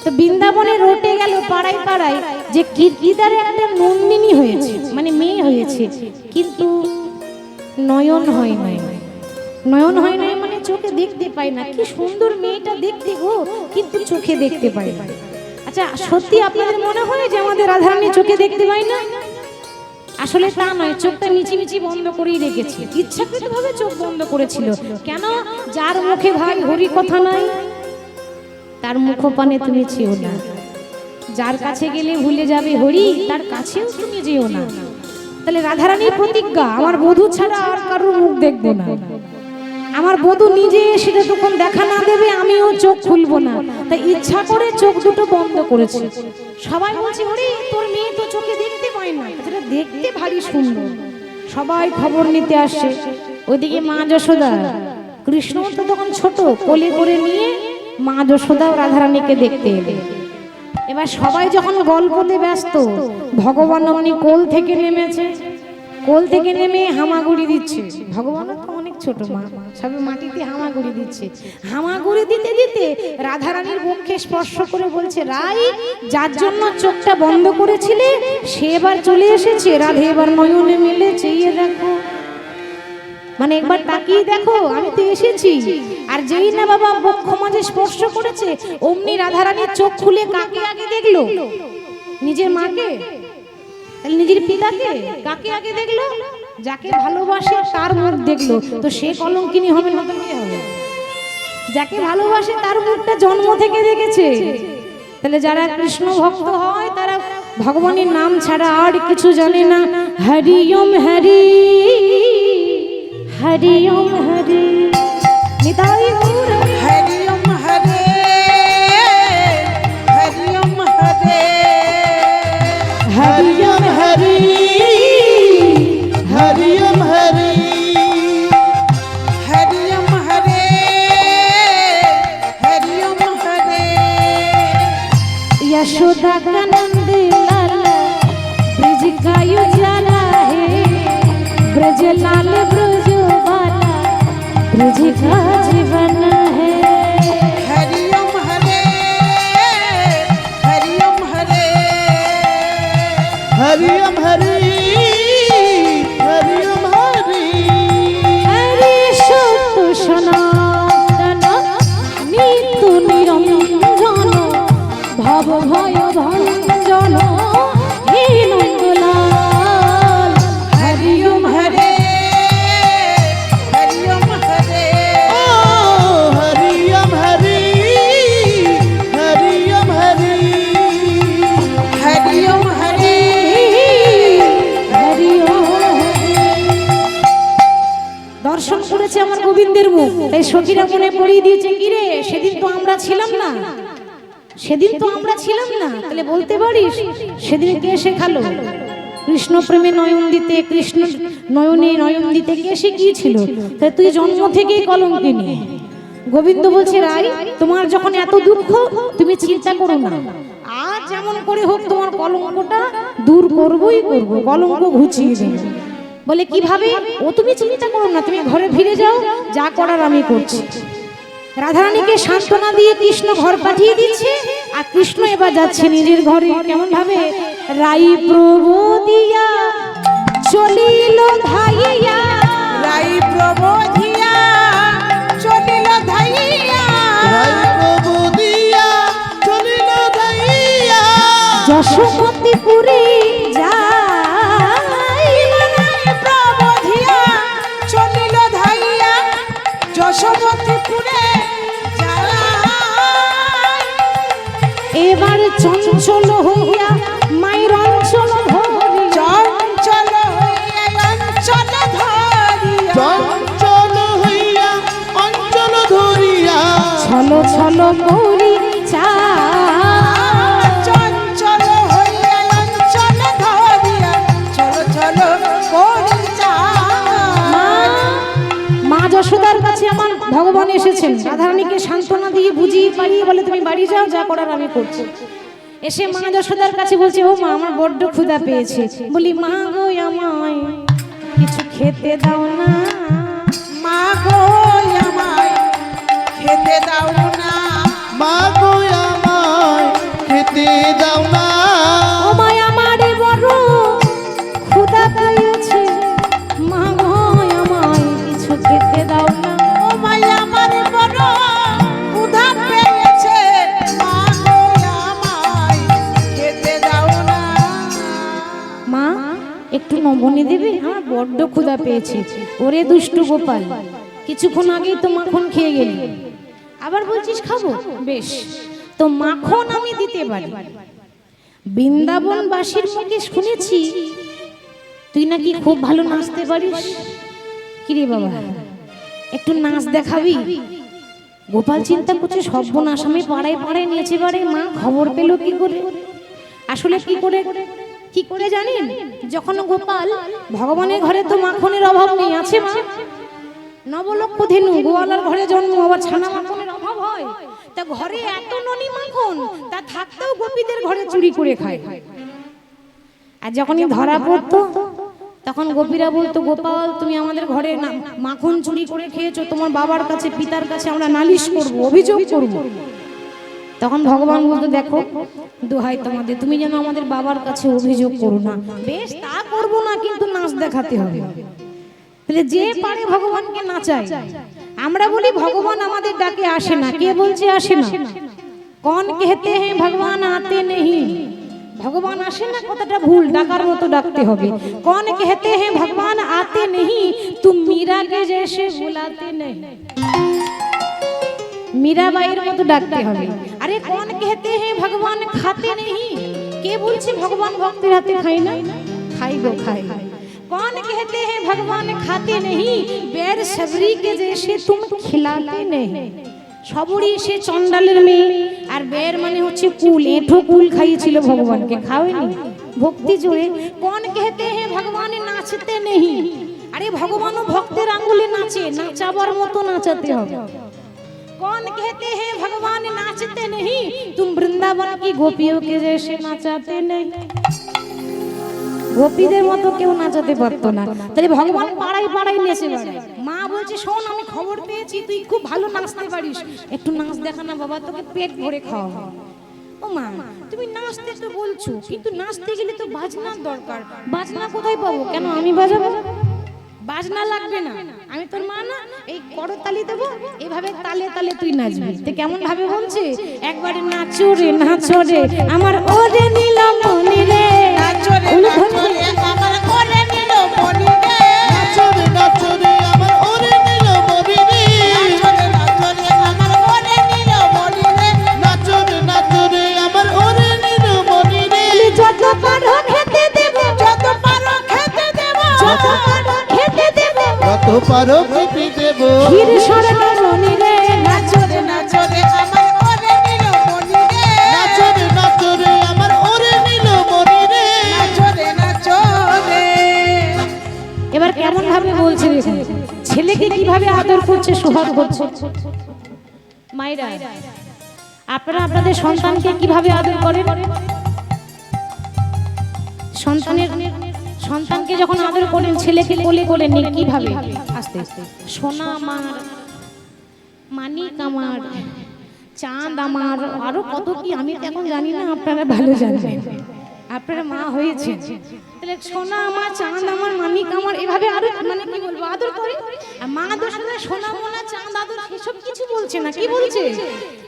Speaker 1: তো বৃন্দাবনে রটে গেল পাড়ায় পাড়ায় যে কীর্তিদার একটা নন্দিনী হয়েছে, মানে মেয়ে হয়েছে, কিন্তু নয়ন হয় নাই। নয়ন হয় নাই মানে চোখে দেখতে পায় না। কি সুন্দর মেয়েটা দেখতে গো, কিন্তু চোখে দেখতে পায় না। আচ্ছা, সত্যি আপনাদের মনে হয় যে আমাদের রাধারানী চোখে দেখতে পায় না? আসলে তা নয়, চোখটা মিচিমিচি বন্ধ করেই রেখেছে, ইচ্ছাকৃতভাবে চোখ বন্ধ করেছিল। কেন? যার মুখে ভাই হরি কথা নাই, তার মুখপানে তুমি চেও না। যার কাছে গেলে ভুলে যাবে হরি, তার কাছেও তুমি যেও না। তাহলে রাধারানীর প্রতিজ্ঞা, আমার বধূ ছাড়া আর কারোর মুখ দেখবো না। আমার বধূ নিজে এসে যতক্ষণ দেখা না দেবে আমিও চোখ খুলবো না। তাই ইচ্ছা করে চোখ দুটো বন্ধ করেছে। সবাই বলছে, ওরে তোর মেয়ে তো চোখে দেখতে পায় না, সেটা দেখতে ভারী সুন্দর। সবাই খবর নিতে আসছে। ওইদিকে মা যশোদা, কৃষ্ণ তো তখন ছোট, কোলে করে নিয়ে মা যশোদা রাধারানীকে দেখতে এলে। এবার সবাই যখন গল্পতে ব্যস্ত, ভগবান অমনি কোল থেকে নেমেছে। কোল থেকে নেমে হামাগুড়ি দিচ্ছে। ভগবানও তো অনেক ছোট, মা সবে মাটিতে হামাগুড়ি দিচ্ছে। হামাগুড়ি দিতে দিতে রাধারানীর বক্ষে স্পর্শ করে বলছে, রাই, যার জন্য চোখটা বন্ধ করেছিলে সে এবার চলে এসেছে। রাধে এবার নয়নে মিলে চেয়ে দেখো, মানে একবার তাকিয়ে দেখো, আমি তো এসেছি। আর যেই না বাবা বক্ষ মাঝে স্পর্শ করেছে, অমনি রাধারানীর চোখ খুলে কাকে আগে দেখলো? নিজের মাকে, নিজের পিতাকে। কাকে আগে দেখলো? যাকে ভালোবাসে তার মুখ দেখলো তো সে কলঙ্কিনী হবে না তো কে হবে? যাকে ভালোবাসে তার মুখটা জন্ম থেকে দেখেছে। তাহলে যারা কৃষ্ণ ভক্ত হয় তারা ভগবানের নাম ছাড়া আর কিছু জানে না। হরি ওম হরি, হরি ওম হরি, নিতাই গৌর হরি।
Speaker 2: হরি ওম হরে, হরি ওম হরে,
Speaker 3: হরি ওম হরি, হরি ওম হরি,
Speaker 2: হরি ওম হরে, হরি ওম হরে।
Speaker 1: यशोदा का नंद लाला ब्रज का उजाला है, ब्रज लाल ब्रज वाला ब्रज का जीवन है।
Speaker 2: हरि ओम हरे, हरि ओम हरे,
Speaker 3: हरि ओम हरि, हरि ओम हरि।
Speaker 1: हरि सत्य सनातन नित्य निरंजन भव भय भंजन हे नंदलाल।
Speaker 2: हरि ओम हरे, हरि ओम हरे,
Speaker 3: ओ हरि ओम हरि, हरि ओम हरि,
Speaker 2: हरि ओम हरे।
Speaker 1: হরি ওম হরি। দর্শন করেছে আমার গোবিন্দের মুখ, তাই সখীরা মনে পড়িয়ে দিয়েছে কি রে সেদিন তো আমরা ছিলাম না, সেদিন তো আমরা ছিলাম না। তাহলে বলতে পারিস সেদিন কে শেখালো? কৃষ্ণ প্রেমে নয়ন দিতে, কৃষ্ণ নয়নে নয়ন দিতে কে শিখিয়েছিল? তাই তুই জন্ম থেকেই কলঙ্কিনী। গোবিন্দ বলছে রাই তোমার যখন এত দুঃখ তুমি চিন্তা করো না, আজ যেমন করে হোক তোমার কলঙ্কটা দূর করবই করব, কলঙ্ক ঘুচিয়ে দেব। বলে কিভাবে? ও তুমি চিন্তা করো না, তুমি ঘরে ফিরে যাও, যা করার আমি করছি। রাধারানীকে সান্ত্বনা দিয়ে কৃষ্ণ ঘর পাঠিয়ে দিচ্ছে, আর কৃষ্ণ এবার যাচ্ছে নিজের ঘরে। কেমন ভাবে? রাই প্রবোদিয়া চলিল ধাইয়া,
Speaker 2: রাই প্রবোধিয়া চলিল ধাইয়া,
Speaker 3: রাই প্রভু দিয়া চলিল ধাইয়া,
Speaker 1: যশোমতীপুরে যাই।
Speaker 2: রাই প্রবোধিয়া চলিল ধাইয়া, যশোমতীপুরে যায়।
Speaker 1: এবার চঞ্চল হইয়া মায়ের অঞ্চল ধরিয়া,
Speaker 2: চঞ্চল হইয়া অঞ্চল ধরিয়া,
Speaker 3: চঞ্চল হইয়া অঞ্চল ধরিয়া,
Speaker 1: ছল ছল করি চা।
Speaker 2: চঞ্চল হইয়া অঞ্চল ধরিয়া, চলো চলো করি
Speaker 1: মা যশোদার কাছে আমার ভগবান এসেছেন, রাধারানীকে সান্ত্বনা দিয়ে বুঝিয়ে পারিয়ে বলে তুমি বাড়ি যাও, যা করার আমি করছি। এসে মা যশোদার কাছে বলছে ও মা আমার বড্ড ক্ষুধা পেয়েছে। বলি মা গো আমায় কিছু খেতে দাও না,
Speaker 2: মা গো আমায় খেতে দাও না,
Speaker 3: মা গো আমায় খেতে দাও না,
Speaker 1: ও মা আমার বড় ক্ষুধা পেয়েছে, মা গো আমায় কিছু খেতে দাও না।
Speaker 2: ও মাই আমার বড় ক্ষুধা পেয়েছে, মা গো আমায় খেতে দাও না।
Speaker 1: মা একটু নবনী দেবে, আমার বড্ড ক্ষুধা পেয়েছে। ওরে দুষ্টু গোপাল, কিছুক্ষণ আগেই তো মাখন খেয়ে গেলি, আবার বলছিস খাবো? বেশ, তো মাখন আমি দিতে পারি। বৃন্দাবনবাসীর মুখে শুনেছি তুই নাকি খুব ভালো নাচতে পারিস। কিরে বাবা একটু নাচ দেখাবি? গোপাল চিন্তা করছে সর্বনাশ, আমি পাড়ায় পাড়ায় নেচে পারে, মা খবর পেল কি করে? আসলে কি করে জানেন? যখন গোপাল ভগবানের ঘরে তো মাখনের অভাব নেই, আছে মা নবলক্ষ ধেনু, গোয়ালার ঘরে জন্ম, আবার ছানা মাখনের অভাব হয়। তা ঘরে এত ননি মাখন, তা থাকতেও গোপীদের ঘরে চুরি করে খায়। আর যখনই ধরা পড়তো তখন গোপীরা বলতো গোপাল তুমি আমাদের ঘরে মাখন চুরি করে খেয়েছো, তোমার বাবার কাছে পিতার কাছে আমরা নালিশ করব, অভিযোগ করব। তখন ভগবান বলতো দেখো দোহাই তোমাদের, তুমি যেন আমাদের বাবার কাছে অভিযোগ করো না। বেশ তা করবো না, কিন্তু নাচ দেখাতে হবে। তাহলে যে পারে ভগবানকে নাচায়। আমরা বলি ভগবান আমাদের ডাকে আসে না, কে বলছে আসে না? कौन कहते हैं भगवान आते नहीं? ভগবান আসে না, কথাটা ভুল, ডাকার মতো ডাকতে হবে। कौन कहते हैं भगवान आते नहीं, तुम मीरा के जैसे बुलाते नहीं। मीराबाईर মতো ডাকতে হবে। আরে कौन कहते हैं भगवान खाते नहीं, কে বলছে ভগবান ভক্তের হাতে খায় না? খাই গো খাই। कौन कहते हैं भगवान खाते नहीं, बैर सबरी के जैसे तुम खिलाते नहीं। সবরই সে চন্ডালের মেয়ে, আর বের মানে হচ্ছে কুল, এঁঠো কুল খাইয়েছিল ভগবানকে, খাওয়ায়নি ভক্তি জোরে। কোন कहते हैं भगवान नाचते नहीं, আরে ভগবানও ভক্তের আঙ্গুলে নাচে, নাচাবার মতো নাচাতে হবে। कौन कहते हैं भगवान नाचते नहीं, तुम वृंदावन की गोपियों के जैसे नाचाते नहीं। গোপীদের মতো কেউ নাচাতে পারতো না, তাহলে ভগবান পাড়ায় পাড়ায় নেচে বেড়ায়। মা বলছে শোন, আমি খবর পেয়েছি তুই খুব ভালো নাচতে পারিস, একটু নাচ দেখা না বাবা, তোকে পেট ভরে খাওয়াবো। ও মা, তুমি নাচতে তো বলছো, কিন্তু নাচতে গেলে তো বাজনার দরকার, বাজনা কোথায় পাবো? কেন আমি বাজাবো? বাজনা লাগবে না, আমি তোর মা না, এই করতালি দেবো, এইভাবে তালে তালে তুই নাচবি। তো কেমন ভাবে বলছে, একবারে নাচো রে নাচো রে আমার ওরে নীলমণি রে,
Speaker 2: নাচো রে নাচো রে আমার ওরে নীলমণি রে,
Speaker 3: নাচো রে নাচো রে আমার ওরে নীলমণি রে,
Speaker 2: নাচো রে নাচো রে আমার ওরে নীলমণি রে,
Speaker 3: নাচো রে নাচো রে আমার ওরে নীলমণি রে।
Speaker 1: যত পারো খেতে দেব,
Speaker 2: যত পারো খেতে দেব,
Speaker 1: যত পারো খেতে দেব,
Speaker 3: কত পারো খেতে দেব,
Speaker 1: ক্ষীর সরণি রে,
Speaker 2: নাচো রে নাচো রে আমার ওরে নীলমণি রে,
Speaker 3: নাচো রে নাচো রে আমার ওরে নীলমণি রে।
Speaker 2: নাচো রে নাচো রে।
Speaker 1: এবার কেমন ভাবে বলছে দেখুন, ছেলেকে কিভাবে আদর করছে, সোহাগ হচ্ছে। মায়েরা, আপনারা আপনাদের সন্তানকে কিভাবে আদর করেন? সন্তানকে যখন আদর করেন, ছেলেকে কোলে কোলে নিয়ে কিভাবে? আস্তে আস্তে, সোনা আমার, মানিক আমার, চাঁদ আমার, আরো কত কি আমি তো এখন জানি না, আপনারা ভালো জানেন, আপনারা মা হয়েছে। তাহলে সোনা আমার, চাঁদ আমার, মানিক আমার, এভাবে আরো মানে কি বলবো আদর করে। আর মা আদর শুনে সোনা মোনা চাঁদ আদর এসব কিছু বলছে না, কি বলছে?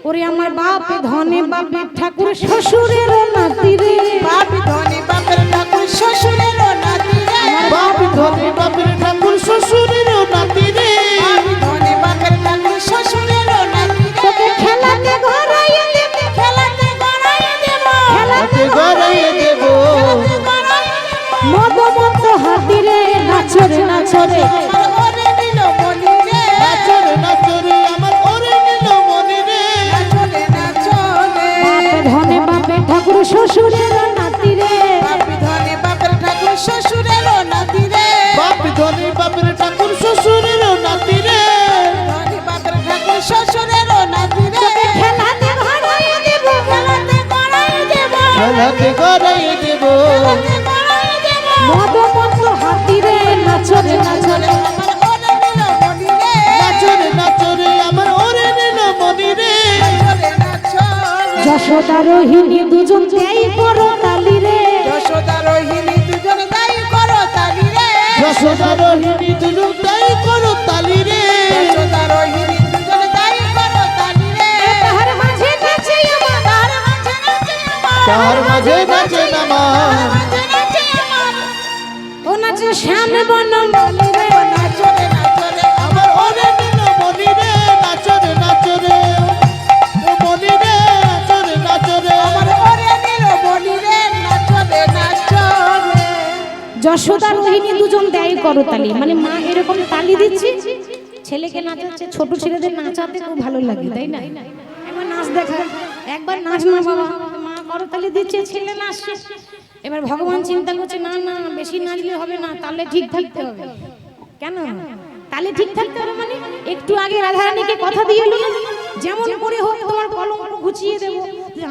Speaker 1: ওরে আমার বাপে ধনে বাপে ঠাকুর শ্বশুরের নাতি রে,
Speaker 2: বাপ ধনী বাপের ঠাকুর শ্বশুরের নাতি রে,
Speaker 3: বাপ ধনে বাপের ঠাকুর শ্বশুরের নাতি রে,
Speaker 2: বাপ ধনী বাপের ঠাকুর শ্বশুরের নাতি রে,
Speaker 1: তোকে খেলাতে ঘরাইয়ে দেব,
Speaker 2: খেলাতে গড়াইয়ে দেব,
Speaker 3: হাতে গড়াইয়ে দেব,
Speaker 2: খেলাতে গড়াইয়ে দেব,
Speaker 1: মদ মত হাতি রে, নাচো রে নাচো রে,
Speaker 2: আমার ওরে নীলমণি রে,
Speaker 3: নাচো রে নাচো রে আমার ওরে নীলমণি রে,
Speaker 2: নাচো রে নাচো রে,
Speaker 1: বাপে ধনে বাপে ঠাকুর শ্বশুরের নাতি রে,
Speaker 2: বাপ ধনী বাপের ঠাকুর শ্বশুরের নাতি রে,
Speaker 3: বাপ ধনে বাপের ঠাকুর শ্বশুরের নাতি রে,
Speaker 2: ধনী বাপের ঠাকুর শ্বশুরের নাতি রে,
Speaker 1: খেলাতে ঘরাইয়ে দেব,
Speaker 2: খেলাতে গড়াইয়ে দেব,
Speaker 3: হাতে গড়াইয়ে দেব,
Speaker 2: খেলাতে গড়াইয়ে দেব,
Speaker 1: মদ মত হাতি রে, নাচো রে নাচো রে,
Speaker 2: আমার ওরে নীলমণি রে,
Speaker 3: নাচো রে নাচো রে আমার ওরে নীলমণি রে,
Speaker 2: নাচো রে নাচো রে,
Speaker 1: যশোদা রোহিণী দুজন দেই করো তালি রে,
Speaker 2: যশোদা রোহিণী দুজন দায়ী করো তালি রে,
Speaker 3: যশোদা রোহিণী দুজন তাই করো তালি রে,
Speaker 2: যশোদা রোহিণী দুজন দায়ী করো তালি রে,
Speaker 1: তাহার মাঝে নাচে আমার,
Speaker 2: তার মাঝে নাচে আমার,
Speaker 3: তার মাঝে নাচে নামার,
Speaker 2: মাঝে নাচে আমার,
Speaker 1: ও নাচে শ্যাম বনমালী রে,
Speaker 2: নাচো রে নাচো রে,
Speaker 3: আমার ওরে নীলমণি রে, নাচো রে নাচো রে, ও মণি রে, নাচো রে নাচো রে,
Speaker 2: আমার ওরে নীলমণি রে, নাচো রে নাচো রে,
Speaker 1: যশোদা রোহিণী দুজন দেয় করো তালি, মানে মা এরকম তালি দিচ্ছে, ছেলেকে নাচাচ্ছে। ছোট ছেলেদের নাচাতে খুব ভালো লাগে, তাই না? একবার নাচ দেখা, একবার নাচ না বাবা, মা করো তালি দিচ্ছে, ছেলে নাচছে। এবার ভগবান চিন্তা করছে, না না বেশি নাচলে হবে না, তালে ঠিক থাকতে হবে। কেন তালে ঠিক থাকতে হবে? মানে একটু আগে রাধারানীকে কথা দিয়ে এলো না, যেমন করে হোক তোমার কলঙ্ক ঘুচিয়ে দেবো।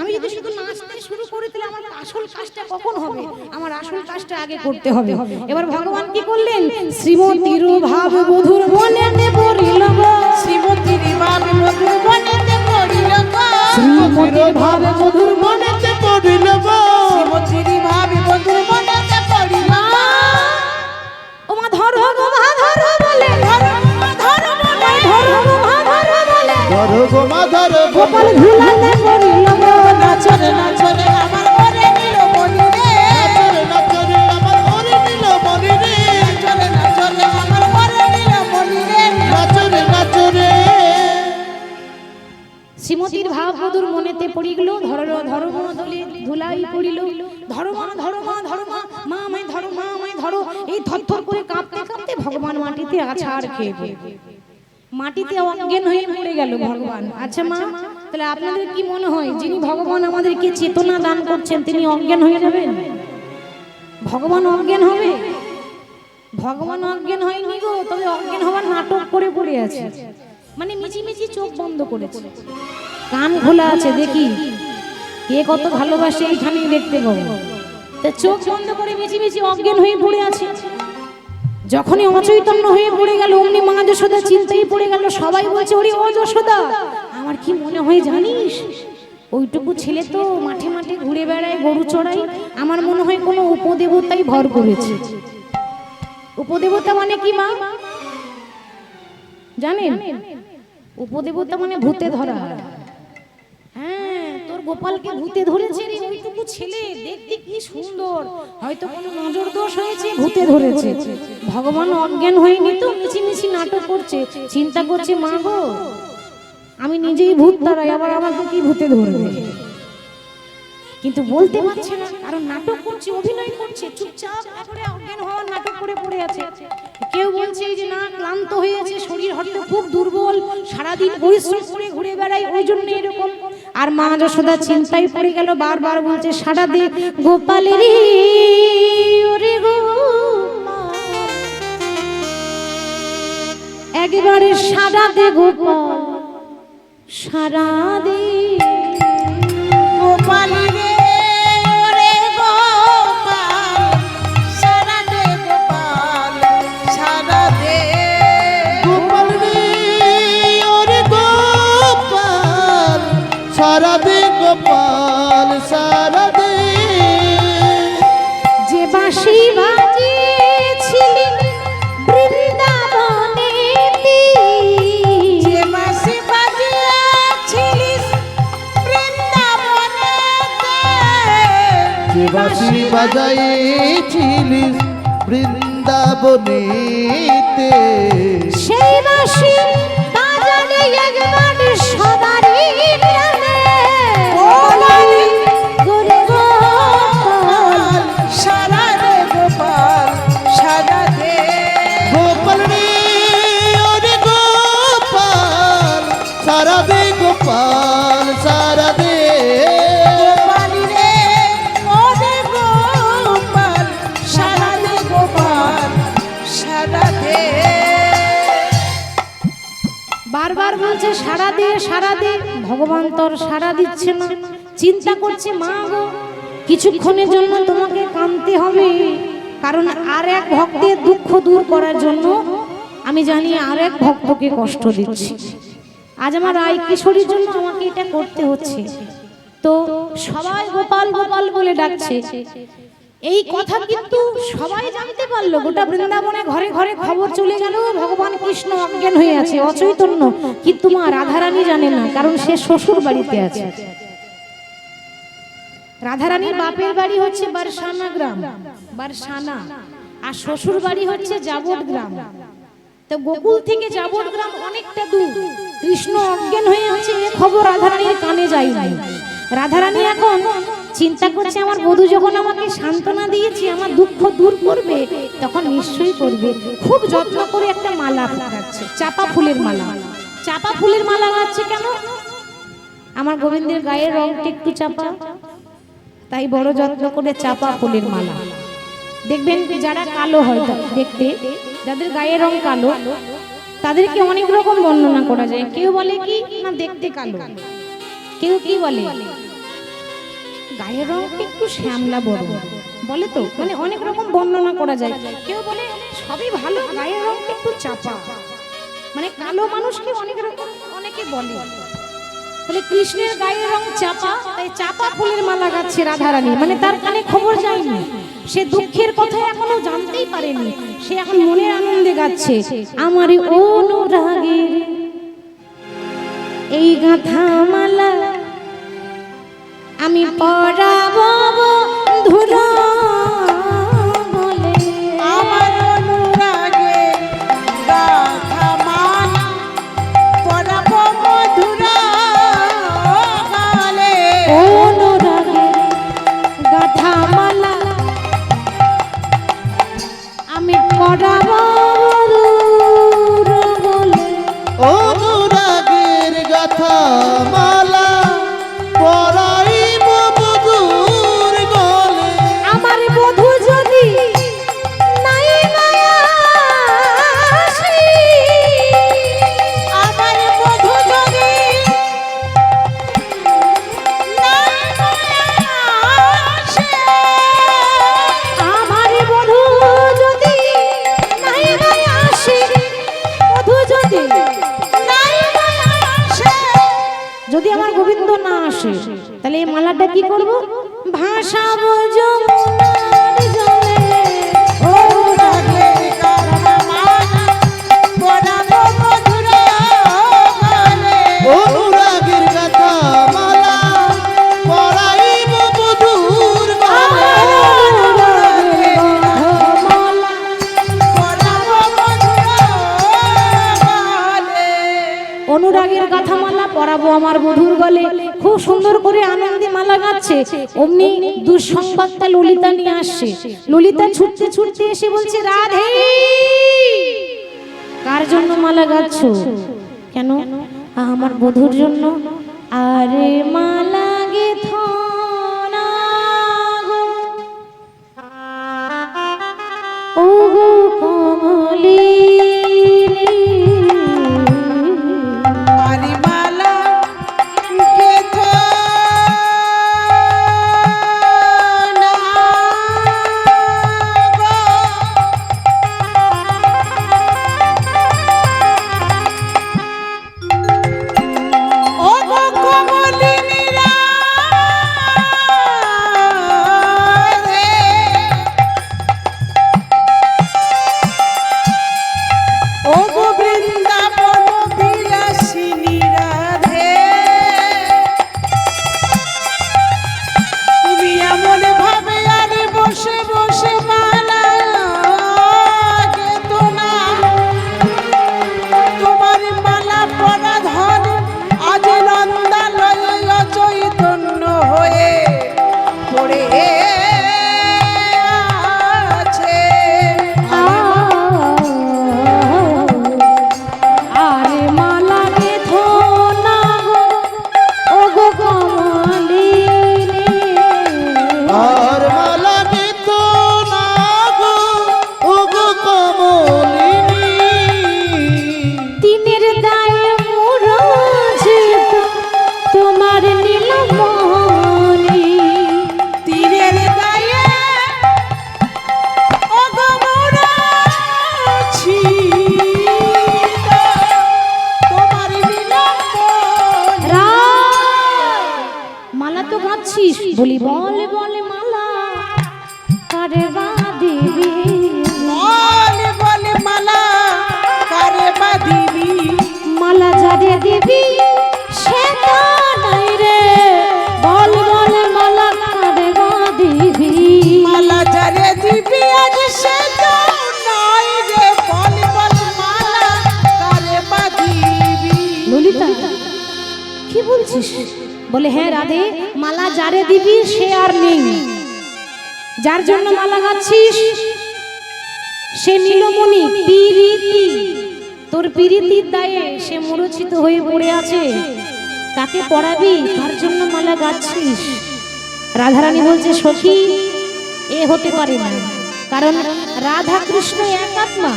Speaker 1: আমি যদি শুধু নাচতে শুরু করি, তাহলে আমার আসল কাজটা কখন হবে? আমার আসল কাজটা আগে করতে হবে। এবার ভগবান কি করলেন? শ্রীমতীর ভাব বধুর বনেতে পড়িল গো,
Speaker 2: শ্রীমতীর ভাব মধুর বনেতে পড়িল গো,
Speaker 1: শ্রীমতীর ভাব বধুর
Speaker 3: মনেতে পড়িল গো,
Speaker 2: শ্রীমতীর ভাব মধুর বনেতে পড়িল,
Speaker 1: ও মা ধরো গো মা ধরো বলে,
Speaker 2: ধরো ধরো বলে,
Speaker 1: ধরো গো মা ধরো বলে,
Speaker 3: ধরো গো মা ধরো গো,
Speaker 1: গোপাল ঝুলাতে পড়িল গো,
Speaker 2: নাচো রে নাচো রে আমার ওরে নীলমণি
Speaker 1: শ্রীমতীর ভাববধূর মনেতে পড়িল, ধর্ম ধুলাই পড়িল, ধরো মা, মা আমায় ধরো, মা আমায় ধরো। এই থরথর করে কাঁপতে কাঁপতে ভগবান মাটিতে আছাড় খেয়ে পড়ল। মাটিতে অজ্ঞান হয়ে পড়ে গেল ভগবান। আচ্ছা মা, তাহলে আপনাদের কি মনে হয় যিনি ভগবান আমাদেরকে চেতনা দান করছেন তিনি অজ্ঞান হয়ে যাবেন? ভগবান অজ্ঞান হবে? ভগবান অজ্ঞান হয়নি গো, তবে অজ্ঞান হওয়ার নাটক করে পড়ে আছে। মানে মিচিমিচি চোখ বন্ধ করেছে, কান খোলা আছে, দেখি কে কত ভালোবাসে এইখানেই দেখতে পাবো। তা চোখ বন্ধ করে মিচিমিচি অজ্ঞান হয়ে পড়ে আছে। যখনই অচৈতন্য হয়ে পড়ে গেল অমনি মা যশোদা চিন্তায় পড়ে গেল। সবাই বলছে ওরে ও যশোদা, আমার কি মনে হয় জানিস, ওইটুকু ছেলে তো মাঠে মাঠে ঘুরে বেড়ায়, গরু চড়ায়, আমার মনে হয় কোনো উপদেবতাই ভর করেছে। উপদেবতা মানে কি মা জানেন? উপদেবতা মানে ভূতে ধরা। হ্যাঁ, তোর গোপালকে ভূতে ধরেছে রে, ওইটুকু ছেলে দেখতে কি সুন্দর, হয়তো কোনো নজর দোষ হয়েছে, ভূতে ধরেছে। ভগবান অজ্ঞান হয়নি তো, মিছিমিছি নাটক করছে, চিন্তা করছে মা গো আমি নিজেই ভূত তারাই, আবার আমাকে কি ভূতে ধরবে। কিন্তু বলতে পারছে না, কারণ নাটক করছে, অভিনয় করছে, চুপচাপ করে অজ্ঞান হওয়ার নাটক করে পড়ে আছে। কেউ বলছে যে না ক্লান্ত হয়ে আছে, শরীর হয়তো খুব দুর্বল, সারাদিন পরিশ্রম করে ঘুরে বেড়াই ওই জন্য এরকম। আর মা যশোদা চিন্তায় পড়ে গেল, বারবার বলছে সারা দে গোপালের ওরে গো, একবারে সারা দে গোপাল, সারা দে
Speaker 2: গোপাল রে ওরে গোপাল, সারা দে গোপাল, সারা দে।
Speaker 3: গোপাল রে ওরে গোপাল, সারা দে গোপাল, সারা দে।
Speaker 1: যে বাঁশি বাজিয়েছিলি বৃন্দাবনেতে,
Speaker 2: যে বাঁশি বাজিয়েছিলিস বৃন্দাবনেতে,
Speaker 3: যে বাঁশি বাজাইছিলিস বৃন্দাবনেতে,
Speaker 1: সেই বাঁশি বাজালে একবার সবারই প্রাণে বলি গোরে গোপাল,
Speaker 2: সারা দে গোপাল, সারা দে।
Speaker 3: গোপাল রে ওরে গোপাল, সারা দে গোপাল, সারা দে।
Speaker 2: গোপাল রে ওরে গোপাল, সারা দে গোপাল, সারা দে।
Speaker 1: বারবার বলছে সারা দে সারা দে, ভগবান তোর সারা দিচ্ছে না। চিন্তা করছে মা গো কিছুক্ষণের জন্য তোমাকে কাঁদতে হবে, কারণ আর এক ভক্তের দুঃখ দূর করার জন্য আমি জানি আর এক ভক্তকে কষ্ট দিচ্ছি। আজ আমার রায় কিশোরীর জন্য আমাকে এটা করতে হচ্ছে। তো সবাই গোপাল গোপাল বলে ডাকছে, এই কথা কিন্তু সবাই জানতে পারলো, গোটা বৃন্দাবনে ঘরে ঘরে খবর চলে গেল ভগবান কৃষ্ণ অজ্ঞান হয়ে আছে, অচৈতন্য। কিন্তু মা রাধারানী জানে না, কারণ সে শ্বশুর বাড়িতে আছে। রাধারানীর বাপের বাড়ি হচ্ছে বারসানা গ্রাম, বারসানা, আর শ্বশুর বাড়ি হচ্ছে যাবট গ্রাম। তো গোকুল থেকে যাবট গ্রাম অনেকটা দূর। কৃষ্ণ অজ্ঞান হয়ে আছে এ খবর রাধারানীর কানে যায়নি। রাধারানী এখন চিন্তা করছে আমার বধূ যখন আমাকে সান্ত্বনা দিয়েছে, আমার দুঃখ দূর করবে, তখন নিশ্চয়ই করবে। খুব যত্ন করে একটা মালা লাগাচ্ছে, চাপা ফুলের মালা। চাপা ফুলের মালা লাগাচ্ছে কেন? আমার গোবিন্দের গায়ের রংটা একটু চাপা, তাই বড় যত্ন করে চাপা ফুলের মালা। দেখবেন যারা কালো হয় দেখতে, যাদের গায়ের রং কালো তাদেরকে অনেক রকম বর্ণনা করা যায়। কেউ বলে কি না দেখতে কালো, কেউ কি বলে গায়ের রং একটু শ্যামলা বড় বলে, তো মানে অনেক রকম বর্ণনা করা যায়। কেউ বলে সবই ভালো, গায়ের রং একটু চাপা, মানে কালো মানুষকে অনেক রকম অনেকে বলে। তাহলে কৃষ্ণের গায়ের রং চাপা, তাই চাপা ফুলের মালা গাচ্ছে রাধারানী। মানে তার কানে খবর যায়নি, সে দুঃখের কথা এখনো জানতেই পারেনি, সে এখন মনের আনন্দে গাচ্ছে আমার অনুরাগের এই গাথা মালা আমি পরাবো বন্ধুরা বলে।
Speaker 2: আমার অনুরাগে গাথা মালা পরাবো মধুরা
Speaker 3: গাথা মালা পরাইব বধূর গলে।
Speaker 1: আমার বধূ যদি নাই নাই আসে,
Speaker 2: আমার বধূ যদি নাই আসে,
Speaker 1: আমার বধূ যদি নাই নাই আসে, বধূ যদি
Speaker 2: নাই আসে,
Speaker 1: যদি আমার গোবিন্দ না আসে, তাহলে এই মালাটা কি করব? ভাসাবো যমুনার জলে।
Speaker 2: ও রাগের গাথা মালা পরাবো বধূর গলে।
Speaker 3: অনুরাগের গাথা মালা পরাইব বধূর গলে।
Speaker 1: অনুরাগের গাথা মালা পরাবো আমার বধূর গলে। খুব সুন্দর করে আনন্দে মালা গাচ্ছে। অমনি দুঃসংবাদটা ললিতা নিয়ে আসছে। ললিতা ছুটতে ছুটতে এসে বলছে, রাধে কার জন্য মালা গাচ্ছ? কেন? আমার বধূর জন্য। আরে মালা গেথ না গো, ও গো কমলিনী।
Speaker 2: আরে মালা গেথো না গো, ও গো কমলিনী রাধে। ও গো বৃন্দাবন বিলাসিনী রাধে, তুমি এমন ভাবে আরে বসে বসে মালা গেথো না। তোমার মালা পরা ধন আজ নন্দালয়ে অচৈতন্য হয়ে পড়ে আছে।
Speaker 1: আরে মালা গেথো না গো, ও গো কমলিনী।
Speaker 3: আর মালা গেথ না গো, ও গো কমলিনী।
Speaker 1: তিনের দায়ে মুরছে তোমার নীলমণি।
Speaker 2: তীরের গায়ে অগমরাছি তোমার নীলমণি।
Speaker 1: মালা তো গাচ্ছিস, বলি বলে বলে মালা কারে বাঁধিবি?
Speaker 2: বলে বলে মালা কারে বাঁধিবি?
Speaker 1: মালা যারে দিবি সে তো নাই রে, বল বলে মালা কারে বাঁধিবি?
Speaker 2: মালা যারে দিবি আজ সে তো নাই রে, বলে বলে মালা কারে বাঁধিবি?
Speaker 1: ললিতা কি বলছিস? বলে হ্যাঁ রাধে, মালা যারে দিবি সে আর নেই। যার জন্য মালা গাচ্ছিস সে নীলমণি পিরিতি, তোর পিরিতির দায়ে সে মূর্ছিত হয়ে পড়ে আছে। কাকে পড়াবি? কার জন্য মালা গাচ্ছিস? রাধারানী বলছে, সখী এ হতে পারে না, কারণ রাধা কৃষ্ণ এক আত্মা।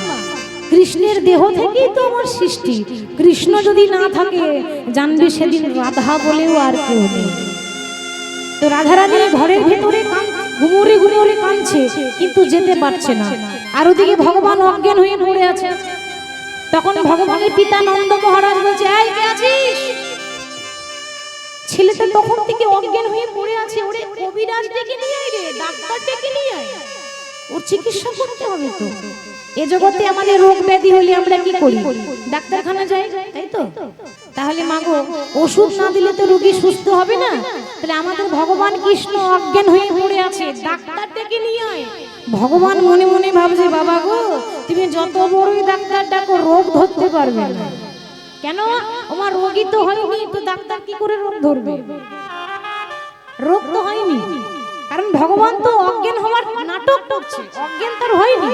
Speaker 1: কৃষ্ণের দেহ থেকেই তো আমার সৃষ্টি। কৃষ্ণ যদি না থাকে জানবি সেদিন রাধা বলেও আর কেউ নেই। তো রাধারানী ঘরের ভেতরে ঘুমুরে ঘুমুরে কাঁদছে, কিন্তু যেতে পারছে না। আর ওদিকে ভগবান অজ্ঞান হয়ে পড়ে আছে। তখন ভগবানের পিতা নন্দ মহারাজ বলছে, এই কে আছিস? ছেলেটা তখন থেকে অজ্ঞান হয়ে পড়ে আছে, ওরে কবিরাজ ডেকে নিয়ে আয় রে, ডাক্তার ডেকে নিয়ে আয়, ওর চিকিৎসা করতে হবে। তো এ জগতে আমাদের রোগ ব্যাধি হলে আমরা কি করি? ডাক্তারখানা যাই, তাই তো? তাহলে মাগো ওষুধ না দিলে তো রোগী সুস্থ হবে না। তাহলে আমাদের ভগবান কৃষ্ণ অজ্ঞান হয়ে পড়ে আছে, ডাক্তার ডেকে নিয়ে আয়। ভগবান মনে মনে ভাবছে, বাবা গো তুমি যত বড়ই ডাক্তার ডাকো রোগ ধরতে পারবে না। কেন? আমার রোগী তো হয়নি, তো ডাক্তার কি করে রোগ ধরবে? রোগ তো হয়নি, কারণ ভগবান তো অজ্ঞান হওয়ার নাটক করছে, অজ্ঞান তার হয়নি।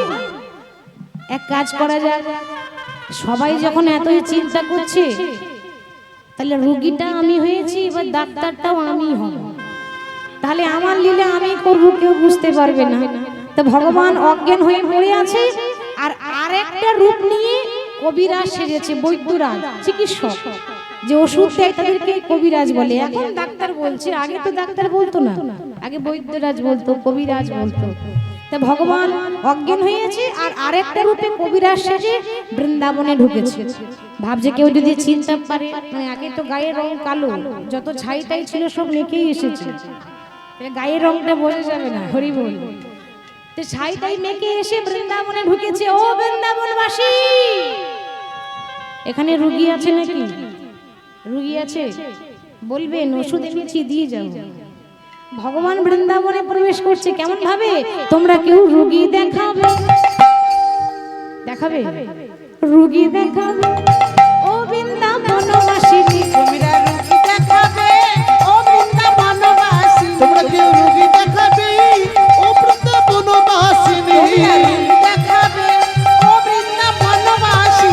Speaker 1: এক কাজ করা যাক, সবাই যখন এতই চিন্তা করছে, তাহলে রুগীটা আমি হয়েছি, এবার ডাক্তারটাও আমি হব। তাহলে আমার লীলা আমি করব, কেউ বুঝতে পারবে না। তো ভগবান অজ্ঞান হয়ে পড়ে আছে, আর আরেকটা রূপ নিয়ে কবিরাজ সেজেছে, বৈদ্যরাজ, চিকিৎসক। যে ওষুধ দেয় তাদেরকে কবিরাজ বলে। এখন ডাক্তার বলছে, আগে তো ডাক্তার বলতো না, আগে বৈদ্যরাজ বলতো, কবিরাজ বলতো। তা ভগবান অজ্ঞান হয়েছে আর আরেকটা রূপে কবিরাজ সেজে বৃন্দাবনে ঢুকেছে। ভাবছে কেউ যদি চিনতে পারে, মানে আগে তো গায়ের রং কালো, যত ছাইটাই ছিল সব মেখেই এসেছে, গায়ের রংটা বোঝা যাবে না। হরি বল। তো ছাইটাই মেখে এসে বৃন্দাবনে ঢুকেছে। ও বৃন্দাবনবাসী, এখানে রুগী আছে নাকি? রুগী আছে? বলবেন, ওষুধ এনেছি, দিয়ে যাও। ভগবান বৃন্দাবনে প্রবেশ করছে কেমন ভাবে? তোমরা কেউ রুগী দেখাবে, দেখাবে রুগী দেখাবে। ও বৃন্দাবনবাসী,
Speaker 2: তোমরা রুগী দেখাবে, ও বৃন্দাবনবাসী।
Speaker 3: তোমরা কেউ রোগী দেখাবে, ও বৃন্দাবনবাসিনী।
Speaker 2: তোমরা রুগী দেখাবে, ও বৃন্দাবনবাসী।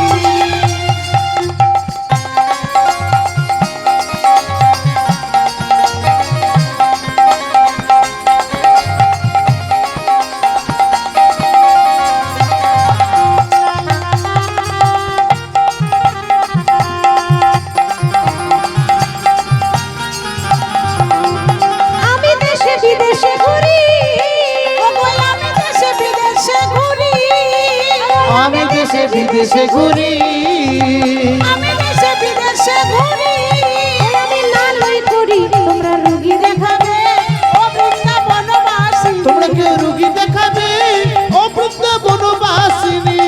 Speaker 1: আমি দেশে বিদেশে ঘুরি,
Speaker 2: ও বল আমি দেশে বিদেশে ঘুরি,
Speaker 3: আমি দেশে বিদেশে ঘুরি,
Speaker 2: আমি দেশে বিদেশে ঘুরি।
Speaker 1: আমি লালই করি, তোমরা রুগী
Speaker 2: দেখাবে, ও বৃন্দাবনবাসী।
Speaker 3: তোমরা কেউ রোগী দেখাবে, ও বৃন্দাবনবাসিনী।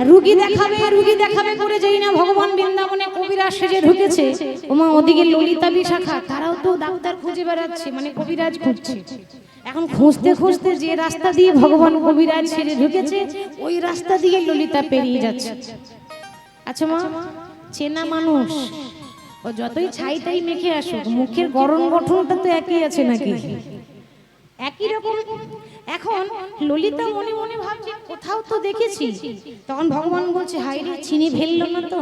Speaker 1: রুগী দেখাবে, রুগী দেখাবে করে যাই না ভগবান বৃন্দাবনে কবিরাজ সেজে ঢুকেছে। ওমা, ওদিকে ললিতা বিশাখা, তারাও তো ডাক্তার খুঁজে বেড়াচ্ছে, মানে কবিরাজ খুঁজছে। এখন খুঁজতে খুঁজতে যে রাস্তা দিয়ে ভগবান কবিরাজ সেজে ঢুকেছে, ওই রাস্তা দিয়ে ললিতা পেরিয়ে যাচ্ছে। আচ্ছা মা, চেনা মানুষ, ও যতই ছাইটাই মেখে আসুক, মুখের গড়ন গঠনটা তো একই আছে নাকি? একই রকম। এখন ললিতা মনে মনে ভাবছে কোথাও তো দেখেছি। তখন ভগবান বলছে, হাই রে, চিনি ফেললো না তো?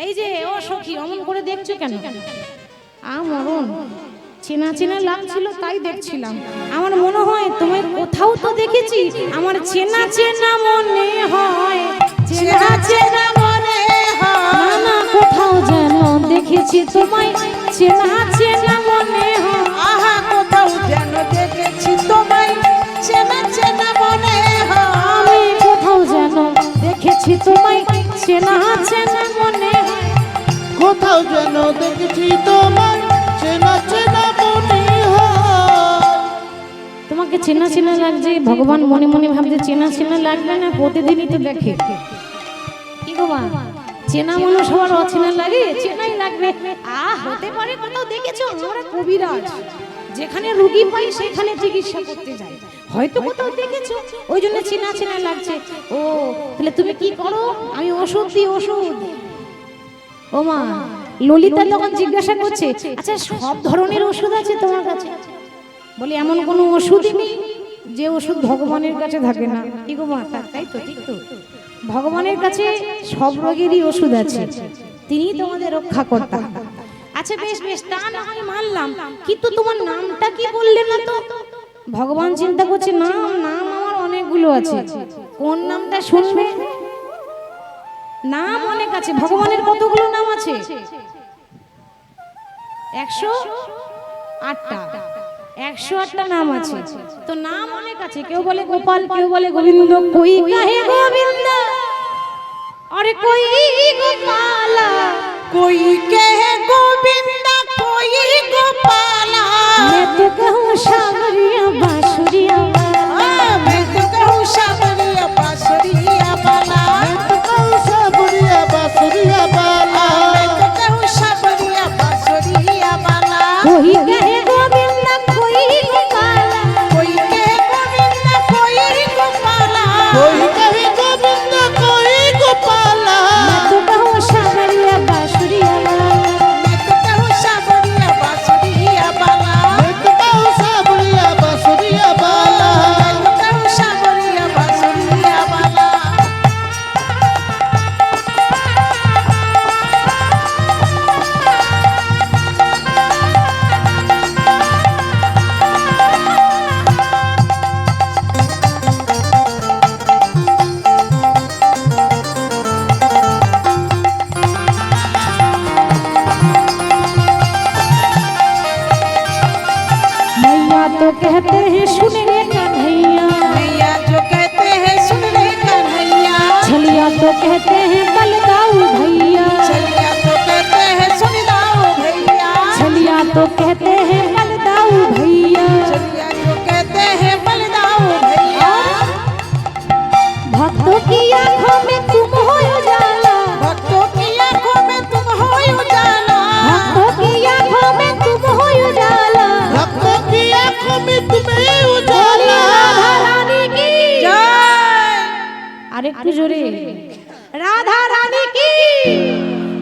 Speaker 1: এই যে ও সখী, অমন করে দেখছো কেন? মরণ, চেনা চেনা লাগছিল তাই দেখছিলাম। আমার মনে হয় তোমায় কোথাও তো দেখেছি, আমার চেনা চেনা মনে হয়, চেনা চেনা
Speaker 2: মনে হয়,
Speaker 1: না কোথাও যেন দেখেছি তোমায়, চেনা চেনা মনে হয়।
Speaker 2: আহা কোথাও যেন দেখেছি তোমায়, চেনা চেনা মনে হয়।
Speaker 1: আমি কোথাও যেন দেখেছি তোমায়, চেনা চেনা মনে হয়।
Speaker 3: কোথাও যেন দেখেছি তোমার, চেনা চেনা মনে হয়।
Speaker 1: তোমাকে চেনা চেনা লাগছে। ভগবান মনে মনে ভাবছে, চেনা চেনা লাগবে না, প্রতিদিনই তো দেখে। কি গো মা, চেনা মানুষ হওয়ার অচেনা লাগে? চেনাই লাগবে। হতে পারে কোথাও দেখেছো, আমরা কবিরাজ, যেখানে রোগী পাই সেখানে চিকিৎসা করতে যাই, হয়তো কোথাও দেখেছো, ওই জন্য চেনা চেনা লাগছে। ও তাহলে তুমি কি করো? আমি ওষুধ দিই, ওষুধ। ও মা, ললিতা তখন জিজ্ঞাসা করছে, আচ্ছা সব ধরনের ওষুধ আছে তোমার কাছে? বলি এমন কোনো ওষুধই নেই যে ওষুধ ভগবানের কাছে থাকে না। কি গো মা, তাই তো, ঠিক তো? ভগবানের কাছে সব রোগেরই ওষুধ আছে, তিনি তোমাদের রক্ষা কর্তা। আচ্ছা বেশ বেশ, তা না হয় মানলাম, কিন্তু তোমার নামটা কি বললে না তো? ভগবান চিন্তা করছে, নাম নাম আমার অনেকগুলো আছে, কোন নামটা শুনবে? নাম অনেক আছে, ভগবানের কতগুলো নাম আছে? 108টা। 108টা নাম আছে, তো নাম অনেক আছে। কেউ বলে গোপাল, কেউ বলে গোবিন্দ। কই কাহে গোবিন্দ, আরে কই গোপালা,
Speaker 2: कोई कहे गोविंदा, कोई गोपाला।
Speaker 1: मैं तो कहूँ सावरिया बांसुरिया वाला,
Speaker 2: मैं तो कहूँ सावरिया बांसुरिया वाला।
Speaker 3: সাবরিয়া বাসুরিয়া বালা।
Speaker 2: मैं तो कहूँ सावरिया बांसुरिया वाला।
Speaker 1: कोई कहे गोविंद, कोई गोपाला,
Speaker 2: कोई कहे गोविंदा, कोई गोपाला।
Speaker 3: कोई कहे गोविंद, कोई गोपाला।
Speaker 1: मैं तो कहूँ सावरिया बांसुरिया वाला।
Speaker 2: मैं तो कहूँ सावरिया बांसुरिया वाला।
Speaker 3: मैं तो कहूँ साबरिया बासुरिया बाला।
Speaker 2: मैं तो कहूँ सावरिया बांसुरिया वाला।
Speaker 1: कहते हैं सुन रे कन्हैया,
Speaker 2: भैया जो कहते हैं सुन रे कन्हैया,
Speaker 1: छलिया तो कहते हैं बलदाऊ भैया,
Speaker 2: चलिया तो कहते हैं सुन दाओ भैया,
Speaker 1: छलिया तो कहते हैं बलदाऊ भैया।
Speaker 2: चलिया जो कहते हैं बलदाओ भैया।
Speaker 1: भक्तों की आंखों में तुम हो उजाला,
Speaker 2: भक्तों की आंखों में तुम हो उजाला,
Speaker 1: भक्तों की आंखों में तुम हो उजाला,
Speaker 3: भक्तों की आंखों में तुम्हें
Speaker 1: बोली
Speaker 3: उजाला।
Speaker 1: राधा रानी की
Speaker 2: जय।
Speaker 1: আরেকটু জোরে, রাধা রানী কি।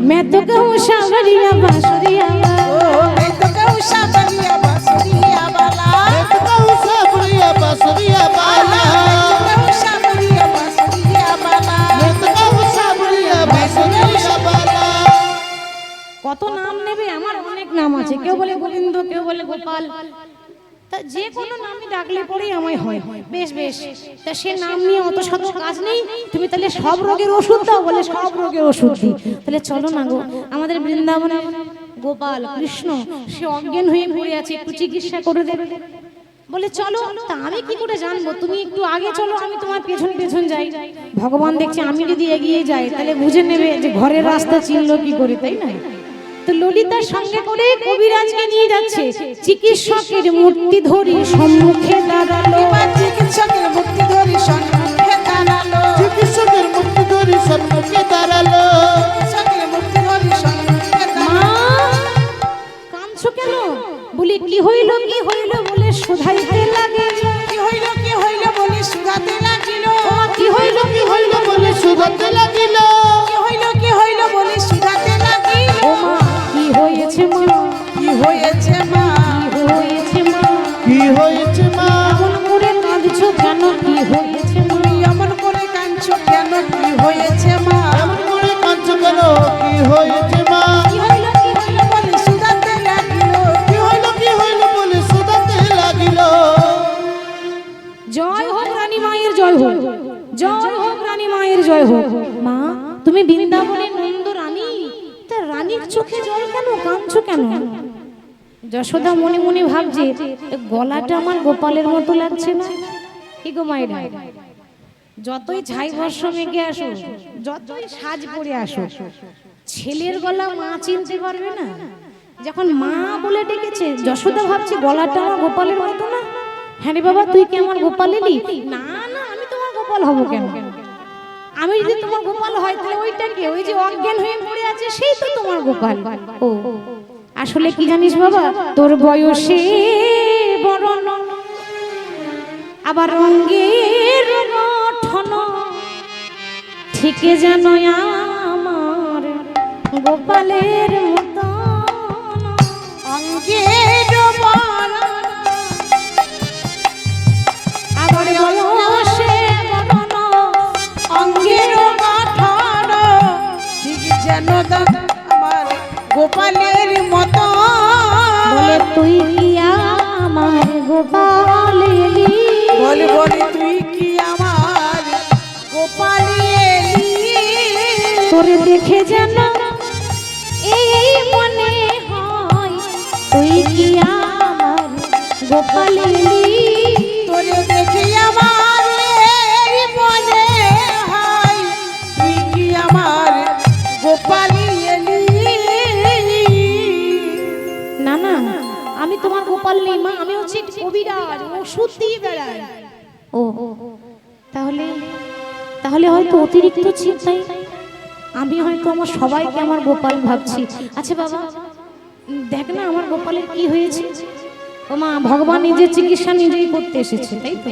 Speaker 1: मैं तो कहूँ सावरिया बांसुरिया,
Speaker 2: ओ मैं तो कहूँ सावरिया बांसुरिया वाला,
Speaker 3: एक कहूँ सावरिया बांसुरिया वाला,
Speaker 2: मैं तो कहूँ सावरिया बांसुरिया वाला,
Speaker 3: एक कहूँ सावरिया बांसुरिया वाला।
Speaker 1: কত নাম নেবে, আমার অনেক নাম আছে, কেউ বলে গোবিন্দ, কেউ বলে গোপাল, তা যে কোনো নামই ডাকলে পরেই আমায় হয়। বেশ বেশ, তা সে নাম নিয়ে অত শত কাজ নেই, তুমি তাহলে সব রোগের ওষুধ দাও, বলে সব রোগের ওষুধ দিই। তাহলে চলো না গো, আমাদের বৃন্দাবনে গোপাল কৃষ্ণ সে অজ্ঞান হয়ে পড়ে আছে, একটু চিকিৎসা করে দেবে। বলে চলো, তা আমি কি করে জানবো, তুমি একটু আগে চলো, আমি তোমার পেছন পেছন যাই। ভগবান দেখছে আমি যদি এগিয়ে যাই তাহলে বুঝে নেবে যে ঘরের রাস্তা চিনল কি করে, তাই না? তো ললিতার সঙ্গে করে কবিরাজকে নিয়ে যাচ্ছে, চিকিৎসকের মূর্তি ধরি সম্মুখে দাঁড়ালো,
Speaker 2: এবার চিকিৎসকের মুক্তি ধরি সম্মুখে দাঁড়ালো,
Speaker 3: চিকিৎসকের মুক্তি ধরি সম্মুখে দাঁড়ালো।
Speaker 2: চিকিৎসকের মুক্তি ধরি সম্মুখে
Speaker 1: মা
Speaker 2: দাঁড়ালো।
Speaker 1: কাঁদছো কেন? বলি কি হইল বলে শোধাইতে লাগে,
Speaker 2: কি হইল বলে সুধাতে লাগিল,
Speaker 1: কি হইল
Speaker 3: বলে শুধাতে লাগিল।
Speaker 2: কি হইল বলে সুধাতে লাগিল।
Speaker 1: ও মা কি হয়েছে মা,
Speaker 2: কি হয়েছে মা,
Speaker 1: কি হয়েছে মা,
Speaker 3: কি হয়েছে মা,
Speaker 1: এমন করে কাঁদছো কেন, কি হয়েছে মা?
Speaker 2: তুমি এমন করে কাঁদছো কেন, কি হয়েছে মা।
Speaker 3: এমন করে কাঁদছো কেন, কি হয়েছে মা,
Speaker 2: কি হইল বলে সুধাতে লাগিল,
Speaker 3: কি হইল বলে শুধাতে লাগিল।
Speaker 1: জয় হোক রানী মায়ের জয় হোক, জয় হোক রানী মায়ের জয় হোক। মা তুমি বৃন্দাবনের নন্দ রানী, তা রানীর চোখে জল কেন, কাঁদছো কেন? যশোদা মনে মনে ভাবছে এ গলাটা আমার গোপালের মতো লাগছে না। কি গো মায়েরা, যতই ছাই বর্ষ মেঘে আসো, যতই সাজ পরে আসো, ছেলের গলা মা চিনতে পারবে না। যখন মা বলে ডেকেছে, যশোদা ভাবছে গলাটা আমার গোপালের মতো না। হ্যাঁ রে বাবা, তুই কি আমার গোপাল এলি? না না, আমি তোমার গোপাল হব কেন? আমি যদি তোমার গোপাল হয় তাহলে ওইটা কে, ওই যে অজ্ঞান হয়ে পড়ে আছে সেই তো তোমার গোপাল। ও আসলে কি জানিস বাবা, তোর বয়সে বড় ন, আবার রঙের গঠন, ঠিক যেন আমার গোপালের মতো।
Speaker 2: অঙ্গের বরণ,
Speaker 1: আবার বয়সে বড় ন,
Speaker 2: অঙ্গের গঠন, ঠিক যেন আমার গোপালের মতো।
Speaker 1: বলে তুই কি আমার গোপাল এলি,
Speaker 2: বলে তুই কি আমার গোপাল এলি।
Speaker 1: তোরে দেখে যেন এই মনে হয় তুই কি আমার গোপাল এলি।
Speaker 2: তোরে দেখে আমার এই মনে হয় তুই কি আমার গোপাল এলি।
Speaker 1: না না, আমি তোমার গোপাল নেই মা, আমি হচ্ছে কবিরাজ, ওষুধ দিয়ে বেড়াই। ও তাহলে তাহলে হয়তো অতিরিক্ত চিন্তাই আমি হয়তো আমার সবাইকে আমার গোপাল ভাবছি। আচ্ছা বাবা দেখ না আমার গোপালের কি হয়েছে। ও মা, ভগবান নিজের চিকিৎসা নিজেই করতে এসেছে, তাই তো?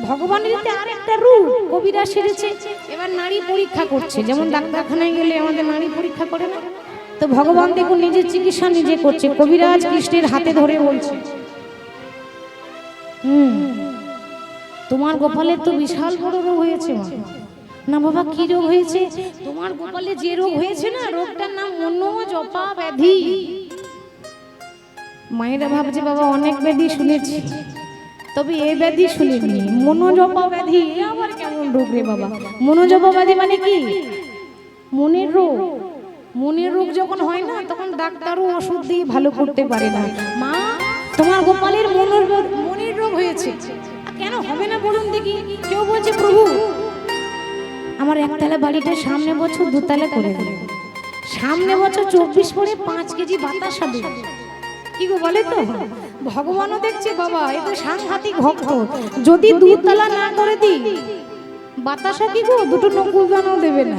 Speaker 1: ভগবানের এতে আরেকটা রূপ, কবিরাজ সেরেছে, এবার নারী পরীক্ষা করছে। যেমন ডাক্তারখানায় গেলে আমাদের নারী পরীক্ষা করে না, তো ভগবান দেখুন নিজের চিকিৎসা নিজে করছে। কবিরাজ কৃষ্ণের হাতে ধরে বলছে, তোমার গোপালের তো বিশাল বড় রোগ হয়েছে মা। না বাবা, কি রোগ হয়েছে? তোমার গোপালে যে রোগ হয়েছে না, রোগটার নাম মনোজপা ব্যাধি। মায়েরা ভাবছে বাবা অনেক ব্যাধি শুনেছি, তবে এই ব্যাধি শুনিনি, মনোজপা ব্যাধি। এ আবার কেমন রোগ রে বাবা? মনোজপা ব্যাধি মানে কি? মনের রোগ। মনের রোগ যখন হয় না, তখন ডাক্তারও ওষুধ দিয়ে ভালো করতে পারে না। মা তোমার গোপালের মনের রোগ হয়েছে। কেন হবে না বলুন দেখি? কেউ বলছে প্রভু আমার একতলা বাড়িটা সামনে বছর দুতলা করে দেবে, সামনে বছর 24 পরে 5 কেজি বাতাসা দেবে। কি গো বলে তো? ভগবানও দেখছে বাবা এ তো সাংঘাতিক ভক্ত, যদি দুতলা না করে দিই বাতাসা কি গো দুটো নকুলদানও দেবে না।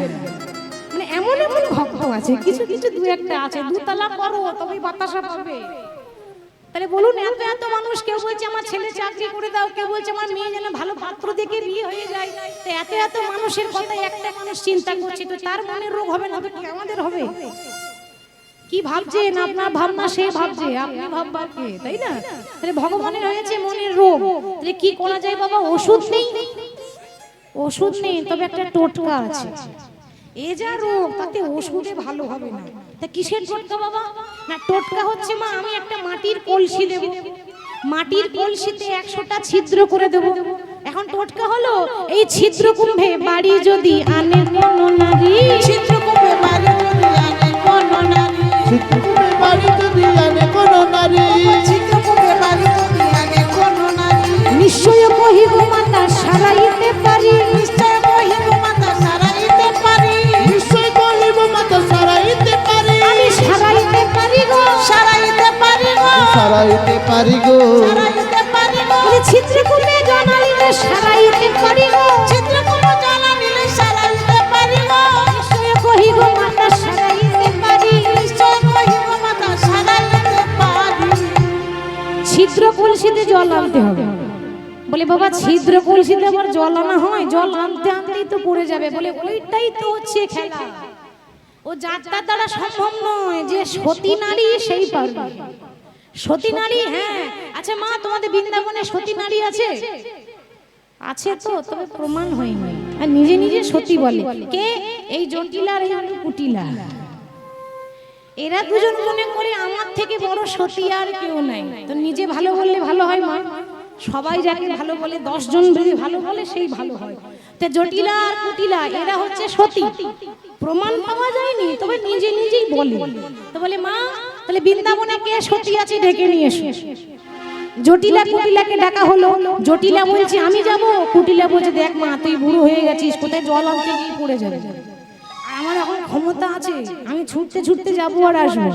Speaker 1: মানে এমন এমন ভক্ত আছে, কিছু কিছু দু একটা আছে দুতলা করো তবেই বাতাসা পাবে। তাহলে বলুন এত এত মানুষ, কেউ বলছে আমার ছেলে চাকরি করে দাও, কেউ বলছে আমার মেয়ে যেন ভালো পাত্র দেখে বিয়ে হয়ে যায়, তো এত এত মানুষের কথা একটা মানুষ চিন্তা করছে, তো তার মনের রোগ হবে না তো কি আমাদের হবে? কি ভাবছেন? আপনার ভাবনা সে ভাবছে, আপনি ভাববার কে, তাই না? তাহলে ভগবানের হয়েছে মনের রোগ, তাহলে কি করা যায় বাবা? ওষুধ নেই, ওষুধ নেই, তবে একটা টোটকা আছে। এ যা রোগ তাতে ওষুধে ভালো হবে না, তা কিসের টোটকা বাবা? না টোটকা হচ্ছে মা আমি একটা মাটির কলসি দেব, মাটির কলসিতে 100টা ছিদ্র করে দেব। এখন টোটকা হলো এই ছিদ্র কুম্ভে বাড়ি যদি আনে কোন নারী,
Speaker 2: ছিদ্র কুম্ভে বাড়ি যদি আনে কোন নারী,
Speaker 3: ছিদ্র কুম্ভে বাড়ি যদি আনে কোন নারী,
Speaker 2: ছিদ্র কুম্ভে বাড়ি যদি আনে কোন নারী,
Speaker 1: নিশ্চয় কহিব মাতা সারাইতে পারি,
Speaker 2: নিশ্চয় কহিব মাতা সারাইতে পারি,
Speaker 3: নিশ্চয় কহিব মাতা সারাইতে পারি,
Speaker 1: আমি সারাইতে পারি গো,
Speaker 2: সারাইতে পারি গো,
Speaker 3: সারাইতে পারি গো,
Speaker 2: সারাইতে পারি গো,
Speaker 1: বলে ছিদ্র কুম্ভে জানালিতে সারাইতে পারি গো,
Speaker 2: ছিদ্র কুম্ভ জ্বালা নিলে সারাইতে পারি গো,
Speaker 1: নিশ্চয় কহিব মাতা সারাইতে পারি,
Speaker 2: নিশ্চয় কহিব মাতা সারাইতে পারি।
Speaker 1: ছিদ্র কলসিতে জল আনতে হবে। বলে বাবা ছিদ্র কলসিতে আবার জল আনা হয়? জল আনতে আনতেই তো পড়ে যাবে। বলে ওইটাই তো হচ্ছে খেলা, ও যাত্রা দ্বারা সম্ভব নয়, যে সতী নারী সেই পারবে। সতী নারী, হ্যাঁ আচ্ছা মা তোমাদের বৃন্দাবনে সতী নারী আছে? আছে তো, তবে প্রমাণ হয়নি, আর নিজে নিজে সতী বলে। কে? এই জটিলা আর এই কুটিলা, এরা দুজন মনে করে আমার থেকে বড় সতী আর কেউ নাই। তো নিজে ভালো বললে ভালো হয় মা? সবাই যাকে ভালো বলে 10 জন যদি ভালো বলে সেই ভালো হয়। তো জটিলা আর কুটিলা এরা হচ্ছে সতী, প্রমাণ পাওয়া যায়নি, তবে নিজে নিজেই বলে। তো বলে মা তাহলে বৃন্দাবনে কে সতী আছে ডেকে নিয়ে এসো। জটিলা কুটিলাকে ডাকা হলো, জটিলা বলছে আমি যাব, কুটিলা বলছে দেখ মা তুই বুড়ো হয়ে গেছিস, কোথায় জল আনতে গিয়ে পড়ে যাবে, আমার এখন ক্ষমতা আছে, আমি ছুটতে ছুটতে যাবো আর আসবো।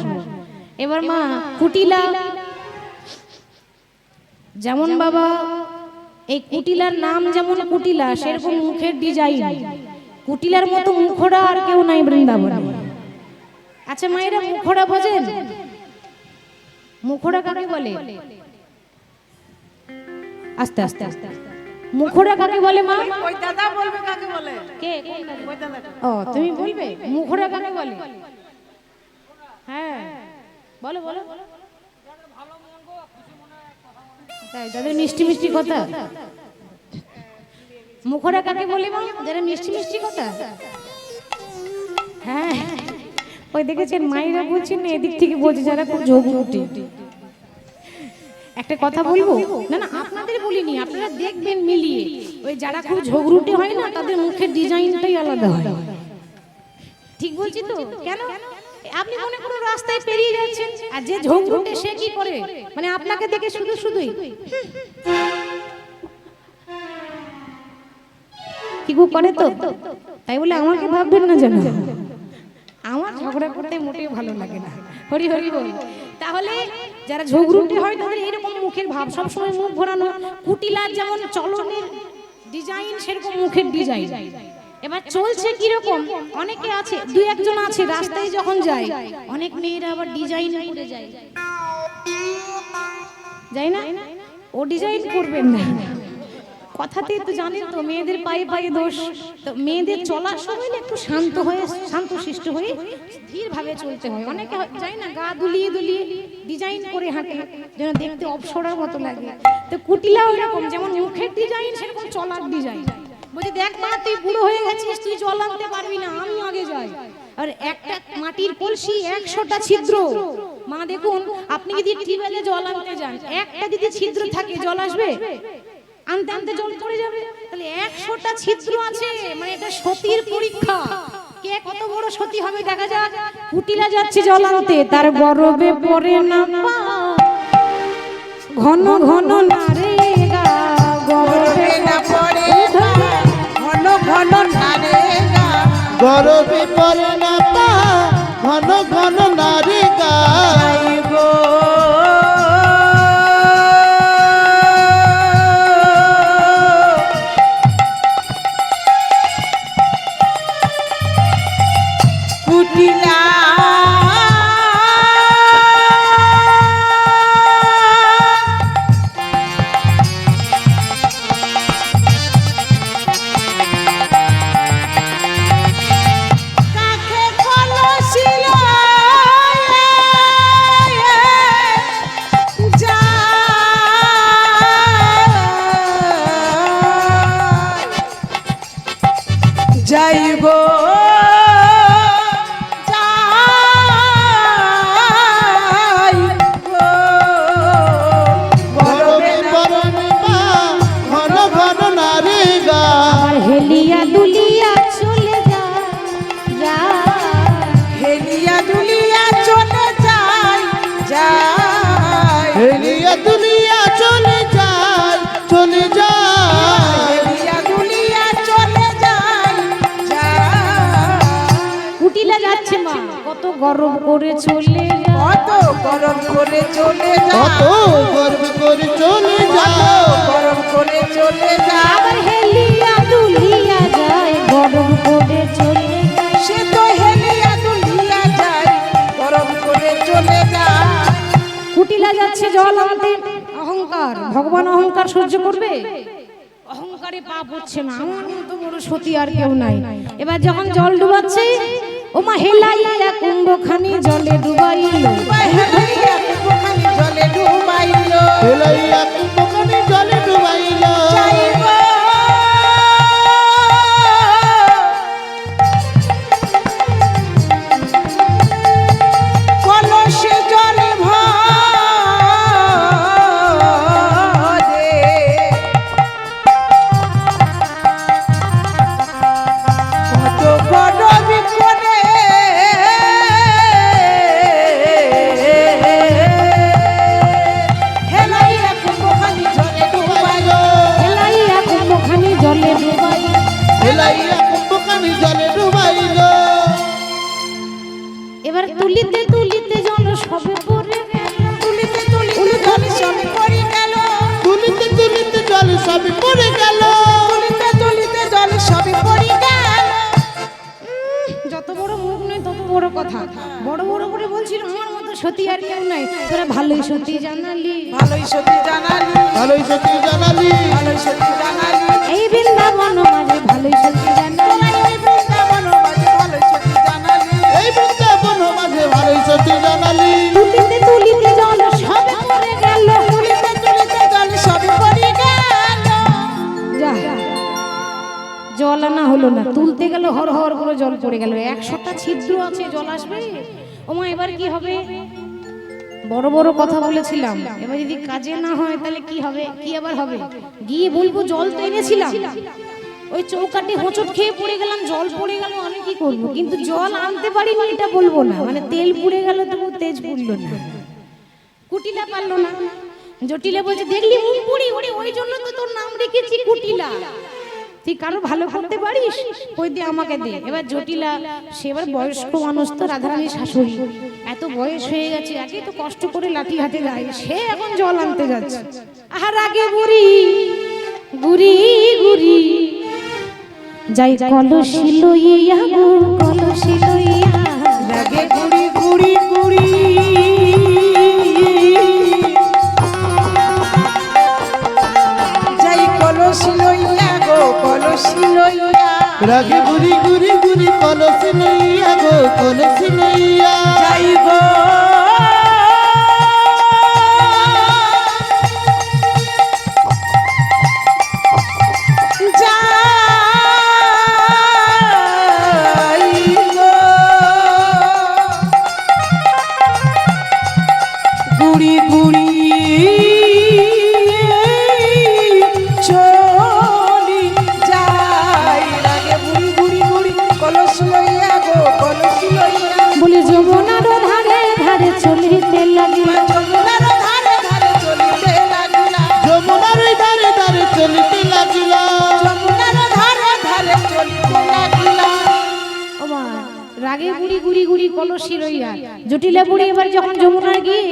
Speaker 1: এবার মা কুটিলা যেমন বাবা, এই কুটিলার নাম যেমন কুটিলা, সেরকম মুখের ডিজাইন, কুটিলার মতো মুখোড়া আর কেউ নাই বৃন্দাবনে। আচ্ছা মায়েরা মুখোড়া বোঝেন? মুখোড়া কাকে বলে? আস্তে আস্তে আস্তে মুখোড়া কাকে বলে মা?
Speaker 2: ওই দাদা বলবে কাকে বলে।
Speaker 1: কে?
Speaker 2: ওই দাদা।
Speaker 1: ও তুমি বলবে মুখোড়া কাকে বলে? হ্যাঁ বলো বলো। তাই যাদের মিষ্টি মিষ্টি কথা, মুখোড়া কাকে বলে মা? যারা মিষ্টি মিষ্টি কথা। হ্যাঁ ওই দেখেছেন মায়েরা বলছেন না, এদিক থেকে বলছে যারা খুব ঝগড়ুটে। একটা কথা বলবো, না না আপনাদের বলিনি, আপনারা দেখবেন মিলিয়ে, ওই যারা খুব ঝগড়ুটে হয় না তাদের মুখের ডিজাইনটাই আলাদা হয়। ঠিক বলছি তো? কেন? আপনি মনে করুন রাস্তায় পেরিয়ে যাচ্ছেন, আর যে ঝগড়ুটে সে কি করে, মানে আপনাকে দেখে শুধু শুধুই কি গো করে তো, তাই বলে আমাকে ভাববেন না যেন আমার ঝগড়া করতে মোটেও ভালো লাগে না। হরি হরি বল। তাহলে যারা ঝগড়ুটে হয় তাদের এরকম মুখের ভাব, সবসময় মুখ ঘোরানো। কুটিলার যেমন চলনের ডিজাইন সেরকম মুখের ডিজাইন। এবার চলছে কিরকম, অনেকে আছে, দুই একজন আছে রাস্তায় যখন যায়, অনেক মেয়েরা আবার ডিজাইন করে যায়, যায় না? ও ডিজাইন করবেন না, কথাতে তো জানেন তো মেয়েদের পায়ে পায়ে দোষ। তো মেয়েদের চলার সময় একটু শান্ত হয়ে, শান্তশিষ্ট হয়ে ধীর ভাবে চলতে হয়। অনেকে যায় না গা দুলিয়ে দুলিয়ে ডিজাইন করে হাঁটে, যেন দেখতে অপসরার মতো লাগে। তো কুটিলাও এরকম, যেমন মুখের ডিজাইন সেরকম চলার ডিজাইন। বলছি দেখ মা তুই বুড়ো হয়ে গেছিস, তুই জল আনতে পারবি না, আমি আগে যাই। আর একটা মাটির কলসি 100টা ছিদ্র। মা দেখুন আপনি যদি টিউবওয়েলে জল আনতে যান, একটা যদি ছিদ্র থাকে জল আসবে? আনতে আনতে জল পড়ে যাবে। তাহলে 100টা ছিদ্র আছে, মানে এটা সতীর পরীক্ষা, কে কত বড় সতী হবে দেখা যাক। কুটিলা যাচ্ছে জল আনতে, তার গর্বে পড়ে না পা, ঘন ঘন নারেগা
Speaker 2: গরবে না পড়ে না ঘন ঘন নারেগা
Speaker 3: গরবে পরে না পা ঘন ঘন নারী গা
Speaker 2: যাই গো কুটিলা কাকে কলসিল যাই গো যাই গো
Speaker 3: গরবে পরে না পা ঘন ঘন নারী গা
Speaker 1: আর হেলিয়া দুলিয়া চলে যা যা
Speaker 2: হেলিয়া দুলিয়া চলে যাই যাই
Speaker 3: হেলিয়া দুলিয়া চলে যায় চলে যায়
Speaker 2: হেলিয়া দুলিয়া চলে যাই যাই
Speaker 1: কুটিলা যাচ্ছে মা কত গরম করে চলে যা
Speaker 2: কত গরম করে চলে
Speaker 3: কত
Speaker 2: যাও
Speaker 3: গর্ব করে চলে
Speaker 2: কত
Speaker 3: যাও
Speaker 2: গরম করে চলে যাও
Speaker 1: আবার হেলিয়া দুলিয়া যায় গরম করে চলে যায়
Speaker 2: সে তো হেলিয়া দুলিয়া যায় গরম করে চলে যায়
Speaker 1: কুটিলা যাচ্ছে জল আনতে অহংকার ভগবান অহংকার সহ্য করবে অহংকারে পাপ হচ্ছে না আমার মতো বড় সতী আর কেউ নাই এবার যখন জল ডুবাচ্ছে ওমা হেলাইয়া কুম্ভখানি জলে ডুবাইল
Speaker 2: হেলিয়া কুম্ভখানি জলে ডুবাইল
Speaker 3: হেলাইয়া কুম্ভখানি জলে ডুবাইল
Speaker 2: যাইব কলসে জলে ভরে কত গরবি করে হেলাইয়া কুম্ভখানি জলে ডুবাইল
Speaker 1: হেলাইয়া কুম্ভখানি জলে ডুবাইল
Speaker 3: হেলাইয়া কুম্ভখানি জলে ডুবাইল
Speaker 1: এবার তুলিতে তুলিতে জল সবে পড়ে গেল
Speaker 2: তুলিতে তুলিতে জল সবে পড়ে গেল
Speaker 3: তুলিতে তুলিতে জল সব পড়ে গেল
Speaker 2: তুলিতে তুলিতে জল সবে পড়ে গেল
Speaker 1: যত বড় মুখ নয় তত বড় কথা বড় বড় করে বলছিল আমার মতো সতী আর কেউ নাই তোরা ভালোই সতী জানালি
Speaker 2: ভালোই সত্যি জানালি
Speaker 3: ভালোই সত্যি জানালি
Speaker 2: ভালোই সত্যি জানালি
Speaker 1: এই বৃন্দাবন মাঝে ভালোই সতী জানালি
Speaker 2: এই বৃন্দাবন মাঝে ভালোই সত্যি জানালি
Speaker 3: এই বৃন্দাবন মাঝে ভালোই সত্যি জানালি
Speaker 1: তুলিতে তুলিতে জল সবে পড়ে গেল
Speaker 2: তুলিতে তুলিতে জল সবে পড়ে গেল
Speaker 1: যা জল আনা হলো না তুলতে গেল হর হর করে জল পড়ে গেল 100টা ছিদ্র আছে জল আসবে ওমা এবার কি হবে বড় বড় কথা বলেছিলাম এবার যদি কাজে না হয় তাহলে কি হবে কি আবার হবে গিয়ে বলবো জল তো এনেছিলাম ওই চৌকাটে হোঁচট খেয়ে পড়ে গেলাম জল পড়ে গেল আমি কি করব কিন্তু জল আনতে পারিনি এটা বলবো না মানে তেল পুড়ে গেল তবু তেজ পুড়লো না কুটিলা পারলো না জটিলা বলছে দেখলি মুখ পুড়ি ওরে ওই জন্য তো তোর নাম রেখেছি কুটিলা তুই কারো ভালো করতে পারিস কই দিয়ে আমাকে দে এবার জটিলা সে এবার বয়স্ক মানুষ তো রাধারানীর শাশুড়ি এত বয়স হয়ে গেছে আগে তো কষ্ট করে লাঠি হাতে যায় সে এখন জল আনতে যাচ্ছে আর আগে বুড়ি গুড়ি গুড়ি যাই কলসি লইয়া গো কলসি লইয়া
Speaker 2: লাগে গুড়ি গুড়ি গুড়ি যাই কলসি লইয়া গো কলসি লইয়া
Speaker 3: রাগে গুরি গুরি গুরি কলসি লইয়া গো কলসি লইয়া
Speaker 2: যাই গো যাই গো গুড়ি গুড়ি চলি যাই লাগে বুড়ি বুড়ি বুড়ি কলস লইয়া গো কলস লইয়া
Speaker 1: বলে যমুনার ধারে ধারে চলিতে লাগে
Speaker 2: যমুনার ধারে ধারে চলিতে
Speaker 1: শিরইয়া। জটিলা বুড়ি এবার যখন যমুনা গিয়ে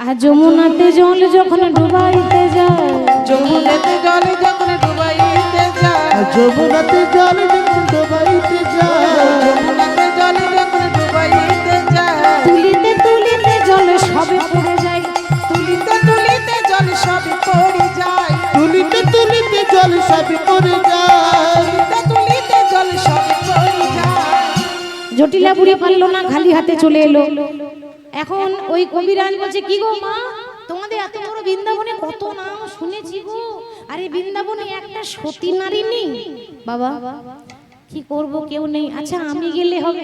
Speaker 1: আর যমুনাতে জল যখন ডুবাইতে যায়,
Speaker 2: যমুনাতে জলে যখন ডুবাইতে যায়,
Speaker 3: যমুনাতে জল যখন ডুবাইতে যায়,
Speaker 2: যমুনাতে জলে যখন ডুবাইতে যায়,
Speaker 1: তুলিতে তুলিতে জল সবে পড়ে যায়,
Speaker 2: তুলিতে তুলিতে জল সব পড়ে যায়,
Speaker 3: তুলিতে তুলিতে জল সব পড়ে যায়,
Speaker 2: তুলিতে তুলিতে জল সব পড়ে যায়।
Speaker 1: জটিলা বুড়ি পারলো না, খালি হাতে চলে এলো। এখন ওই কবিরাজ বলছে, কি গো মা, তোমাদের এত বড় বৃন্দাবনে কত নাম শুনেছি গো, আরে বৃন্দাবনে একটা সতী নারী নেই? বাবা কি করব, কেউ নেই। আচ্ছা আমি গেলে হবে?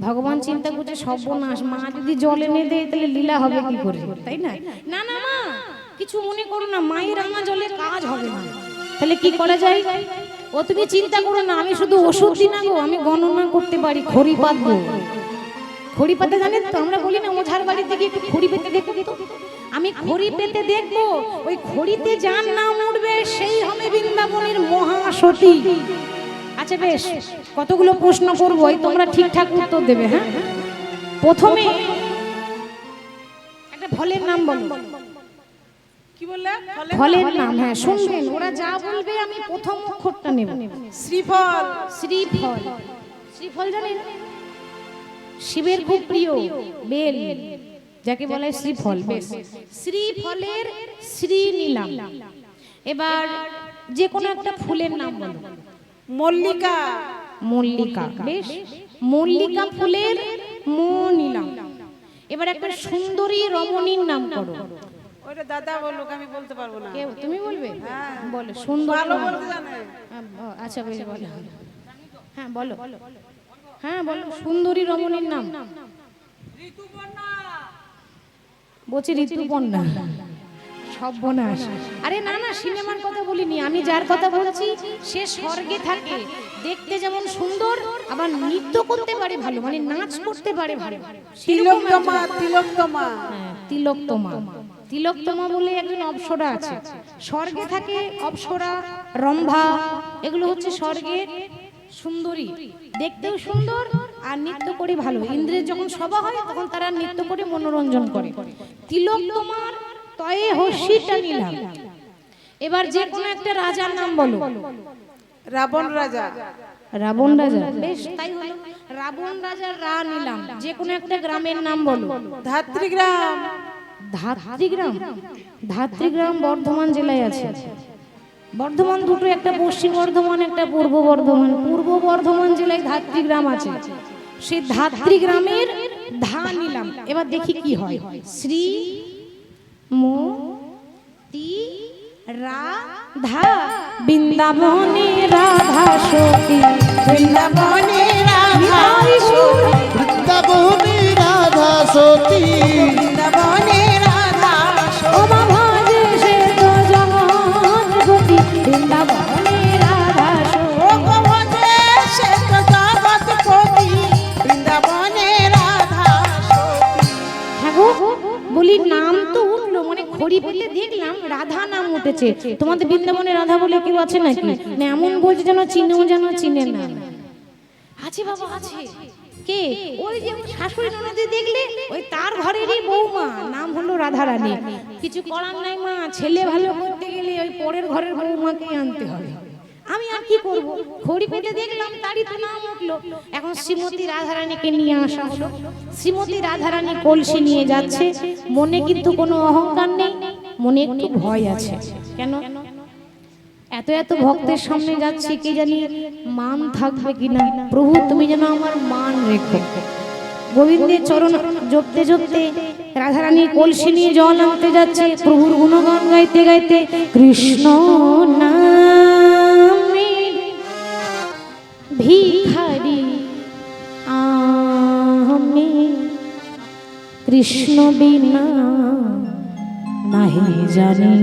Speaker 1: ভগবান চিন্তা করছে সর্বনাশ, মা যদি জল এনে দেয় তাহলে লীলা হবে কি করে, তাই না? না না মা, কিছু মনে করো না, মায়ের আনা জলে কাজ হবে না। তাহলে কি করা যায়? ও তুমি চিন্তা করো না, আমি শুধু ওষুধ দিই না গো, আমি গণনা করতে পারি, খড়ি পাতবো। খড়ি পাতে জানেন তো, আমরা বলি না ওঝার বাড়িতে গিয়ে একটু খড়ি পেতে দেখো তো, আমি খড়ি পেতে দেখবো, ওই খড়িতে যার নাম উঠবে সেই হবে বৃন্দাবনের মহাসতী। আচ্ছা বেশ, কতগুলো প্রশ্ন করবো, তোমরা ঠিকঠাক উত্তর দেবে। হ্যাঁ, প্রথমে একটা ফলের নাম বলো।
Speaker 2: কি বললে?
Speaker 1: ফলের নাম, হ্যাঁ শুনবেন, ওরা যা বলবে আমি প্রথম অক্ষরটা নেব।
Speaker 2: শ্রীফল।
Speaker 1: শ্রীফল। শ্রীফল জানেন? শিবের খুব প্রিয় বেল, যাকে বলে শ্রীফল। বেশ, শ্রীফলের শ্রী নিলাম। এবার যে কোনো একটা ফুলের নাম বলো।
Speaker 2: মল্লিকা।
Speaker 1: মল্লিকা। বেশ, মল্লিকা ফুলের মো নিলাম। এবার একটা সুন্দরী রমণীর নাম করো।
Speaker 2: ওইটা দাদা বললো, আমি বলতে পারবো না।
Speaker 1: কেউ তুমি বলবে? বলো সুন্দর।
Speaker 2: ভালো বলতে জানে।
Speaker 1: আচ্ছা বেশ, বলো। হ্যাঁ বলো, হ্যাঁ বলো, সুন্দরী রমণীর নাম। বলছি ঋতুপর্ণা। সর্বনাশ। আরে না না, সিনেমার কথা বলিনি আমি, যার কথা বলছি সে স্বর্গে থাকে, দেখতে যেমন সুন্দর, আবার নৃত্য করতে পারে ভালো, মানে নাচ করতে পারে ভালো।
Speaker 2: তিলোত্তমা। তিলোত্তমা।
Speaker 1: হ্যাঁ, তিলোত্তমা। তিলোত্তমা বলে একজন অপ্সরা আছে, স্বর্গে থাকে। অপ্সরা, রম্ভা, এগুলো হচ্ছে স্বর্গের সুন্দরী, দেখতেও সুন্দর আর নৃত্য করে ভালো। ইন্দ্রের যখন সভা হয় তখন তারা নৃত্য করে মনোরঞ্জন করে। তিলোত্তমার তয়ে হর্ষিটা নিলাম। এবার যে কোনো একটা রাজার নাম বলো।
Speaker 2: রাবণ রাজা।
Speaker 1: রাবণ রাজা। বেশ, তাই হলো, রাবণ রাজার রা নিলাম। যে কোনো একটা গ্রামের নাম বলো।
Speaker 2: ধাত্রীগ্রাম।
Speaker 1: ধাত্রীগ্রাম। ধাত্রীগ্রাম বর্ধমান জেলায় আছে। বর্ধমান দুটো, একটা পশ্চিম বর্ধমান, একটা পূর্ব বর্ধমান। পূর্ব বর্ধমান জেলায় ধাত্রীগ্রাম আছে। সেই ধাত্রীগ্রামের ধা নিলাম। এবার দেখি কি হয়। শ্রী মো তি রাধা, বৃন্দাবনে রাধা সতী,
Speaker 2: বৃন্দাবনে রাধা সতী,
Speaker 3: বৃন্দাবনে রাধা সতী,
Speaker 2: বৃন্দাবনে রাধা সতী।
Speaker 1: ও বাবা যে সে তো জগৎপতি, বৃন্দাবনে রাধা সতী।
Speaker 2: ও গোবধে সে তো জগৎপতি, বৃন্দাবনে রাধা সতী।
Speaker 1: হ্যাঁ গো, বলি নাম তো উঠলো, মানে খড়ি পেলে দেখলাম রাধা নাম উঠেছে। তোমাদের বৃন্দাবনে রাধা বলে কেউ আছে নাকি? না, এমন বলছে যেন চিনেও যেন চিনে না। আছে বাবা, আছে। কে? ওই যে শাশুড়ি ননদে দেখলে, ওই তার ঘরেরই বৌমা, নাম হলো রাধা রানী। কিছু করার নাই মা, ছেলে ভালো করতে গেলে ওই পরের ঘরের বৌমাকেই আনতে হবে। আমি আর কি করব, খড়ি পেতে দেখলাম তারই তো নাম উঠলো। এখন শ্রীমতী রাধারানীকে নিয়ে আসা হলো। শ্রীমতী রাধারানী কলসি নিয়ে যাচ্ছে, মনে কিন্তু কোনো অহংকার নেই, মনে একটু ভয় আছে। কেন? এত এত ভক্তের সামনে যাচ্ছি, কে জানি মান থাকবে কিনা। প্রভু তুমি যেন আমার মান রেখো। গোবিন্দের চরণ জপতে জপতে রাধারানী কলসি নিয়ে জল আনতে যাচ্ছে, প্রভুর গুণগান গাইতে গাইতে। কৃষ্ণ নামে ভিখারি আমি, কৃষ্ণ বিনা নাহি জানি,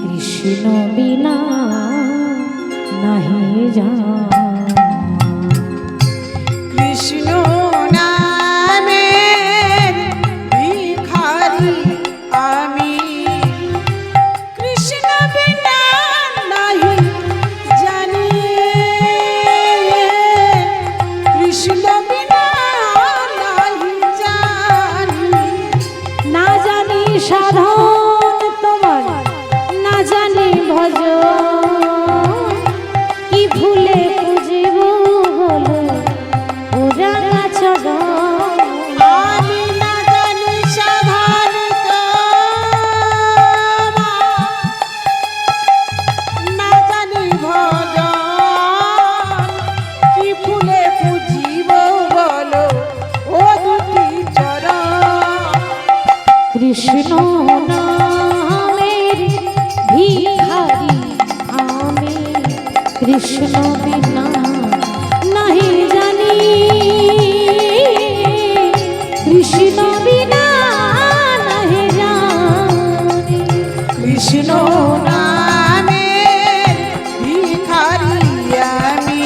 Speaker 1: কৃষ্ণ বিনা নাহি জানি।
Speaker 2: কৃষ্ণ নামের ভিখারি আমি, কৃষ্ণ বিনা নাহি জানি।
Speaker 1: সাধন তোমার না জানি ভজ কি ভুলে খুঁজিব বলো ওরা চরণ
Speaker 2: আমি না জানি সাধন না জানি ভজন কি ফুলে পুজিব বলো ও দুটি চরণ
Speaker 1: কৃষ্ণ নামের ভিখারি আমি কৃষ্ণ বিনা নাহি জানি কৃষ্ণ বিনা নাহি জানি
Speaker 2: কৃষ্ণ নামে ভিখারি আমি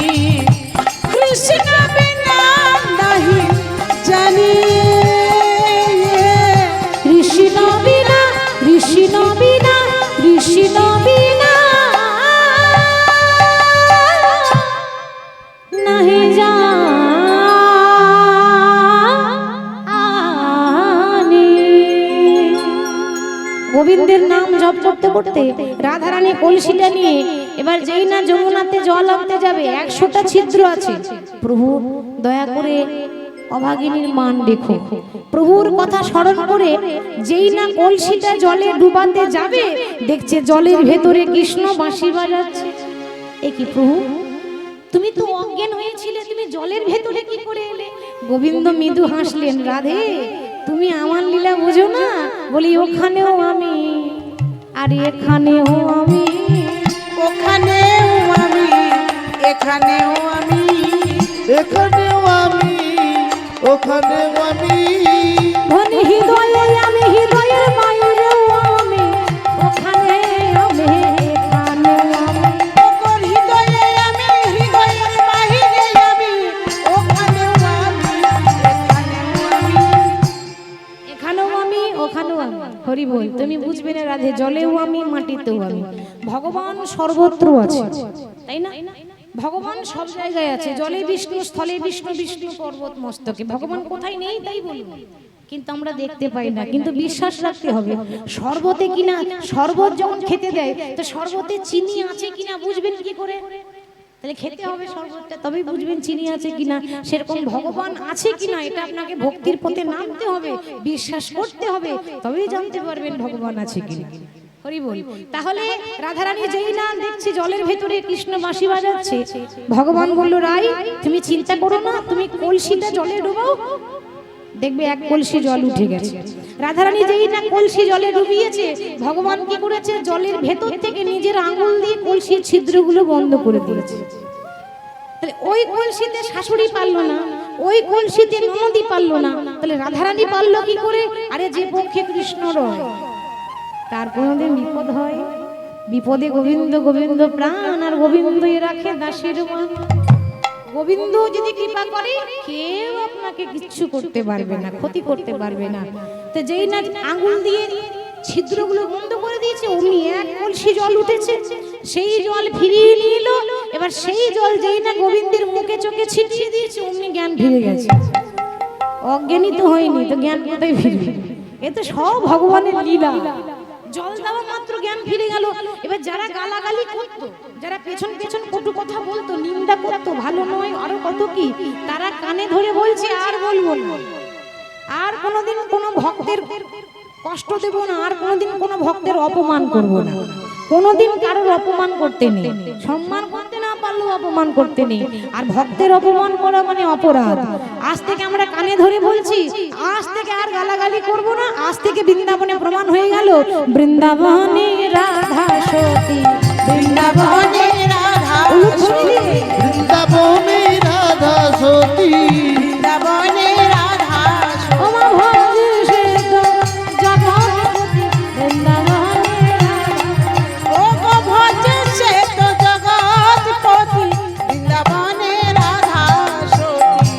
Speaker 2: কৃষ্ণ বিনা নাহি জানি
Speaker 1: কৃষ্ণ বিনা কৃষ্ণ বিনা কৃষ্ণ বিনা নাহি জানি। গোবিন্দের নাম জপ করতে করতে রাধারানী কলসিটা নিয়ে এবার যেই না যমুনাতে জল আনতে যাবে 100টা ছিদ্র আছে। প্রভু দয়া করে অভাগিনীর মান দেখো। প্রভুর কথা স্মরণ করে যেই না কলসিটা জলে ডুবাতে যাবে দেখছে জলের ভেতরে কৃষ্ণ বাঁশি বাজাচ্ছে। এ কি প্রভু, তুমি তো অজ্ঞান হয়েছিলে, তুমি জলের ভেতরে কি করে এলে? গোবিন্দ মৃদু হাসলেন, রাধে তুমি আমার লীলা বুঝো না? বলি ওখানেও আমি আর এখানেও আমি,
Speaker 2: ওখানেও আমি এখানেও আমি
Speaker 3: এখানেও আমি ওখানেও আমি
Speaker 1: ধনী হৃদয়ে আমি হৃদয়ের মায়েরও আমি, ওখানে আমি এখানেও আমি।
Speaker 2: ওকর হৃদয়ে আমি হৃদয়ের বাহিরে আমি ওখানেও আমি এখানেও আমি
Speaker 1: এখানেও আমি ওখানেও আমি। হরি বল, তুমি বুঝবে না রাধে, জলেও আমি মাটিতেও আমি। ভগবান সর্বত্র আছে, তাই না? ভগবান সব জায়গায় আছে, জলে বিষ্ণু, স্থলে বিষ্ণু, বিষ্ণু পর্বত মস্তকে। ভগবান কোথায় নেই তাই বলবো, কিন্তু আমরা দেখতে পাই না। কিন্তু বিশ্বাস রাখতে হবে, শরবতে কিনা, শরবত যখন খেতে দেয় তো শরবতে চিনি আছে কিনা বুঝবেন কি করে? তাহলে খেতে হবে শরবতটা, তবেই বুঝবেন চিনি আছে কিনা। সেরকম ভগবান আছে কিনা এটা আপনাকে ভক্তির পথে নামতে হবে, বিশ্বাস করতে হবে, তবেই জানতে পারবেন ভগবান আছে কিনা। হরি বল। তাহলে রাধারানী যেই না দেখছে জলের ভেতরে কৃষ্ণ বাঁশি বাজাচ্ছে, ভগবান বলল, রাই তুমি চিন্তা করো না, তুমি কলসিটা জলে ডুবাও, দেখবে এক কলসি জল উঠে গেছে। রাধারানী যেই না কলসি জলে ডুবিয়েছে, ভগবান কি করেছে? জলের ভেতর থেকে নিজের আঙুল দিয়ে কলসির ছিদ্রগুলো বন্ধ করে দিয়েছে। তাহলে ওই কলসিতে শাশুড়ি পারলো না, ওই কলসিতে ননদি পারলো না, তাহলে রাধারানী পারলো কি করে? আরে যে পক্ষে কৃষ্ণ রয় তার কোনোদিন বিপদ হয়? বিপদে গোবিন্দ গোবিন্দ প্রাণ, আর গোবিন্দই রাখে দাসের মান। গোবিন্দ যদি কৃপা করে কেউ আপনাকে কিচ্ছু করতে পারবে না, ক্ষতি করতে পারবে না। তো যেই না আঙুল দিয়ে ছিদ্রগুলো বন্ধ করে দিয়েছে, অমনি এক কলসি জল উঠেছে, সেই জল ফিরিয়ে নিয়ে এলো। এবার সেই জল যেই না গোবিন্দের মুখে চোখে ছিটিয়ে দিয়েছে, অমনি জ্ঞান ফিরে গেছে। অজ্ঞানী তো হয়নি, তো জ্ঞান কোথায় ফিরবে? এ তো সব ভগবানের লীলা। জল দেওয়া মাত্র জ্ঞান ফিরে গেল। এবার যারা গালাগালি করতো, যারা পেছন পেছন কটু কথা বলতো, নিন্দা করতো, ভালো নয় আরো কত কি, তারা কানে ধরে বলছে আর বলবো না, আর কোনোদিন কোনো ভক্তের কষ্ট দেব না, আর কোনোদিন কোনো ভক্তের অপমান করব না, কোনোদিন কারোর অপমান করতে নেই, সম্মান করতে না পারলেও অপমান করতে নেই। আর ভক্তের অপমান করা মানে অপরাধ। আজ থেকে আমরা কানে ধরে বলছি, আজ থেকে আর গালাগালি করব না। আজ থেকে বৃন্দাবনে প্রমাণ হয়ে গেল, বৃন্দাবনে রাধা সতী,
Speaker 2: বৃন্দাবনে রাধা সতী,
Speaker 3: বৃন্দাবনে রাধা সতী
Speaker 2: বৃন্দাবনে রাধা সতী।
Speaker 1: ওমা ভজ সে তো জগৎপতি, বৃন্দাবনে রাধা।
Speaker 2: ও গো ভজে সে তো জগৎপতি, বৃন্দাবনে রাধা সতী।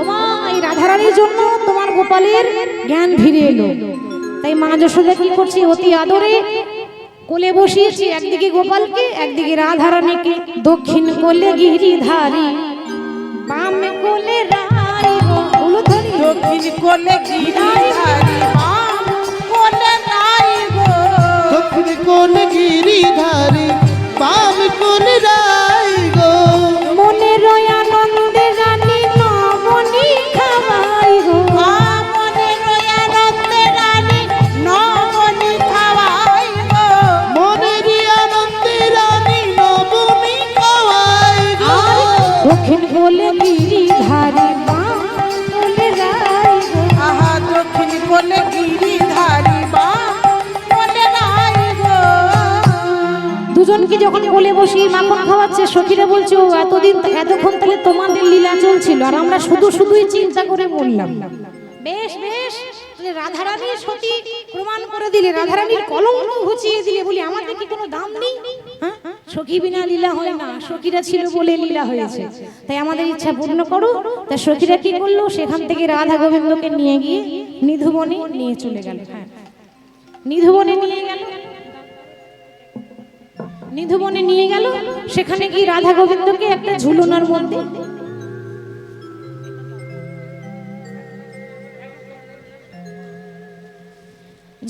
Speaker 1: ওমা এই রাধারানীর জন্য তোমার গোপালের জ্ঞান ফিরে এলো। তাই মা যশোদা কি করছে? অতি আদরে কোলে বসিয়েছে, একদিকে গোপালকে, একদিকে রাধারানীকে। দক্ষিণ কোলে গিরিধারী, বাম কোলে রাই গো উলুধ্বনি।
Speaker 2: দক্ষিণ কোলে গিরিধারী, বাম কোলে
Speaker 1: বসিয়ে মাখন খাওয়াচ্ছে, সখীরা বলছে ও এতক্ষণ তাহলে তোমাদের লীলা চলছিল আর আমরা শুধুই চিন্তা করে বললাম। বেশ বেশ, তাহলে রাধারানীর সতী প্রমাণ করে দিলে, রাধারানীর কলঙ্ক ঘুচিয়ে দিলে, বলি আমাদের কি কোনো দাম নেই? হ্যাঁ, সখী বিনা লীলা হয় না, সখীরা ছিল বলে লীলা হয়েছে, তাই আমাদের ইচ্ছা পূর্ণ করো। তা সখীরা কি করলো, সেখান থেকে রাধা গোবিন্দকে নিয়ে গিয়ে নিধুবনে নিয়ে চলে গেল। হ্যাঁ, নিধুবনে নিয়ে গেল, নিধুবনে নিয়ে গেল। সেখানে কি রাধা গোবিন্দকে একটা ঝুলনার মধ্যে,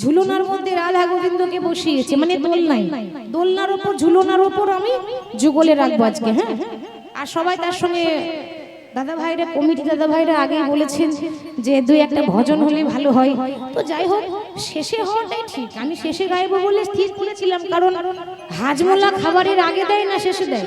Speaker 1: ঝুলনার মধ্যে রাধা গোবিন্দকে বসিয়েছে, মানে দোলনায়, দোলনার ওপর, ঝুলনার ওপর আমি যুগলে রাখবো আজকে। হ্যাঁ, আর সবাই তার সঙ্গে দাদা ভাইরা, কমিটি দাদা ভাইরা আগেই বলেছেন যে দুই একটা ভজন হলে ভালো হয়। তো যাই হোক, শেষে হওয়াটাই ঠিক। আমি শেষে গাইবো বলে স্থির করেছিলাম, কারণ হাজমোলা খাবারের আগে দেয় না শেষে দেয়?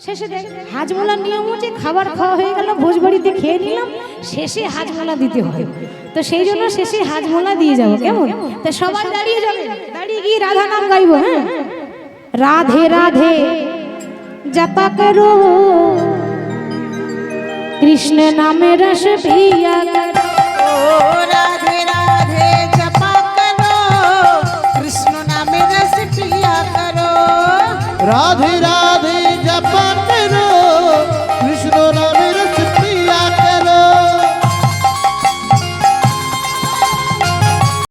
Speaker 1: শেষে দেয়। হাজমোলার নিয়ম হচ্ছে খাবার খাওয়া হয়ে গেল, ভোজবাড়িতে খেয়ে নিলাম, শেষে হাজমোলা দিতে হয়। তো সেই জন্য শেষে হাজমোলা দিয়ে যাবো, কেমন? তো সবাই দাঁড়িয়ে যাবে, দাঁড়িয়ে গিয়ে রাধা নাম গাইবো। হ্যাঁ, রাধে রাধে জপা করো, কৃষ্ণ নামে রস পিয়া করো।
Speaker 2: ও রাধে রাধে জপা করো, কৃষ্ণ নামে রস পিয়া করো।
Speaker 3: রাধে রাধে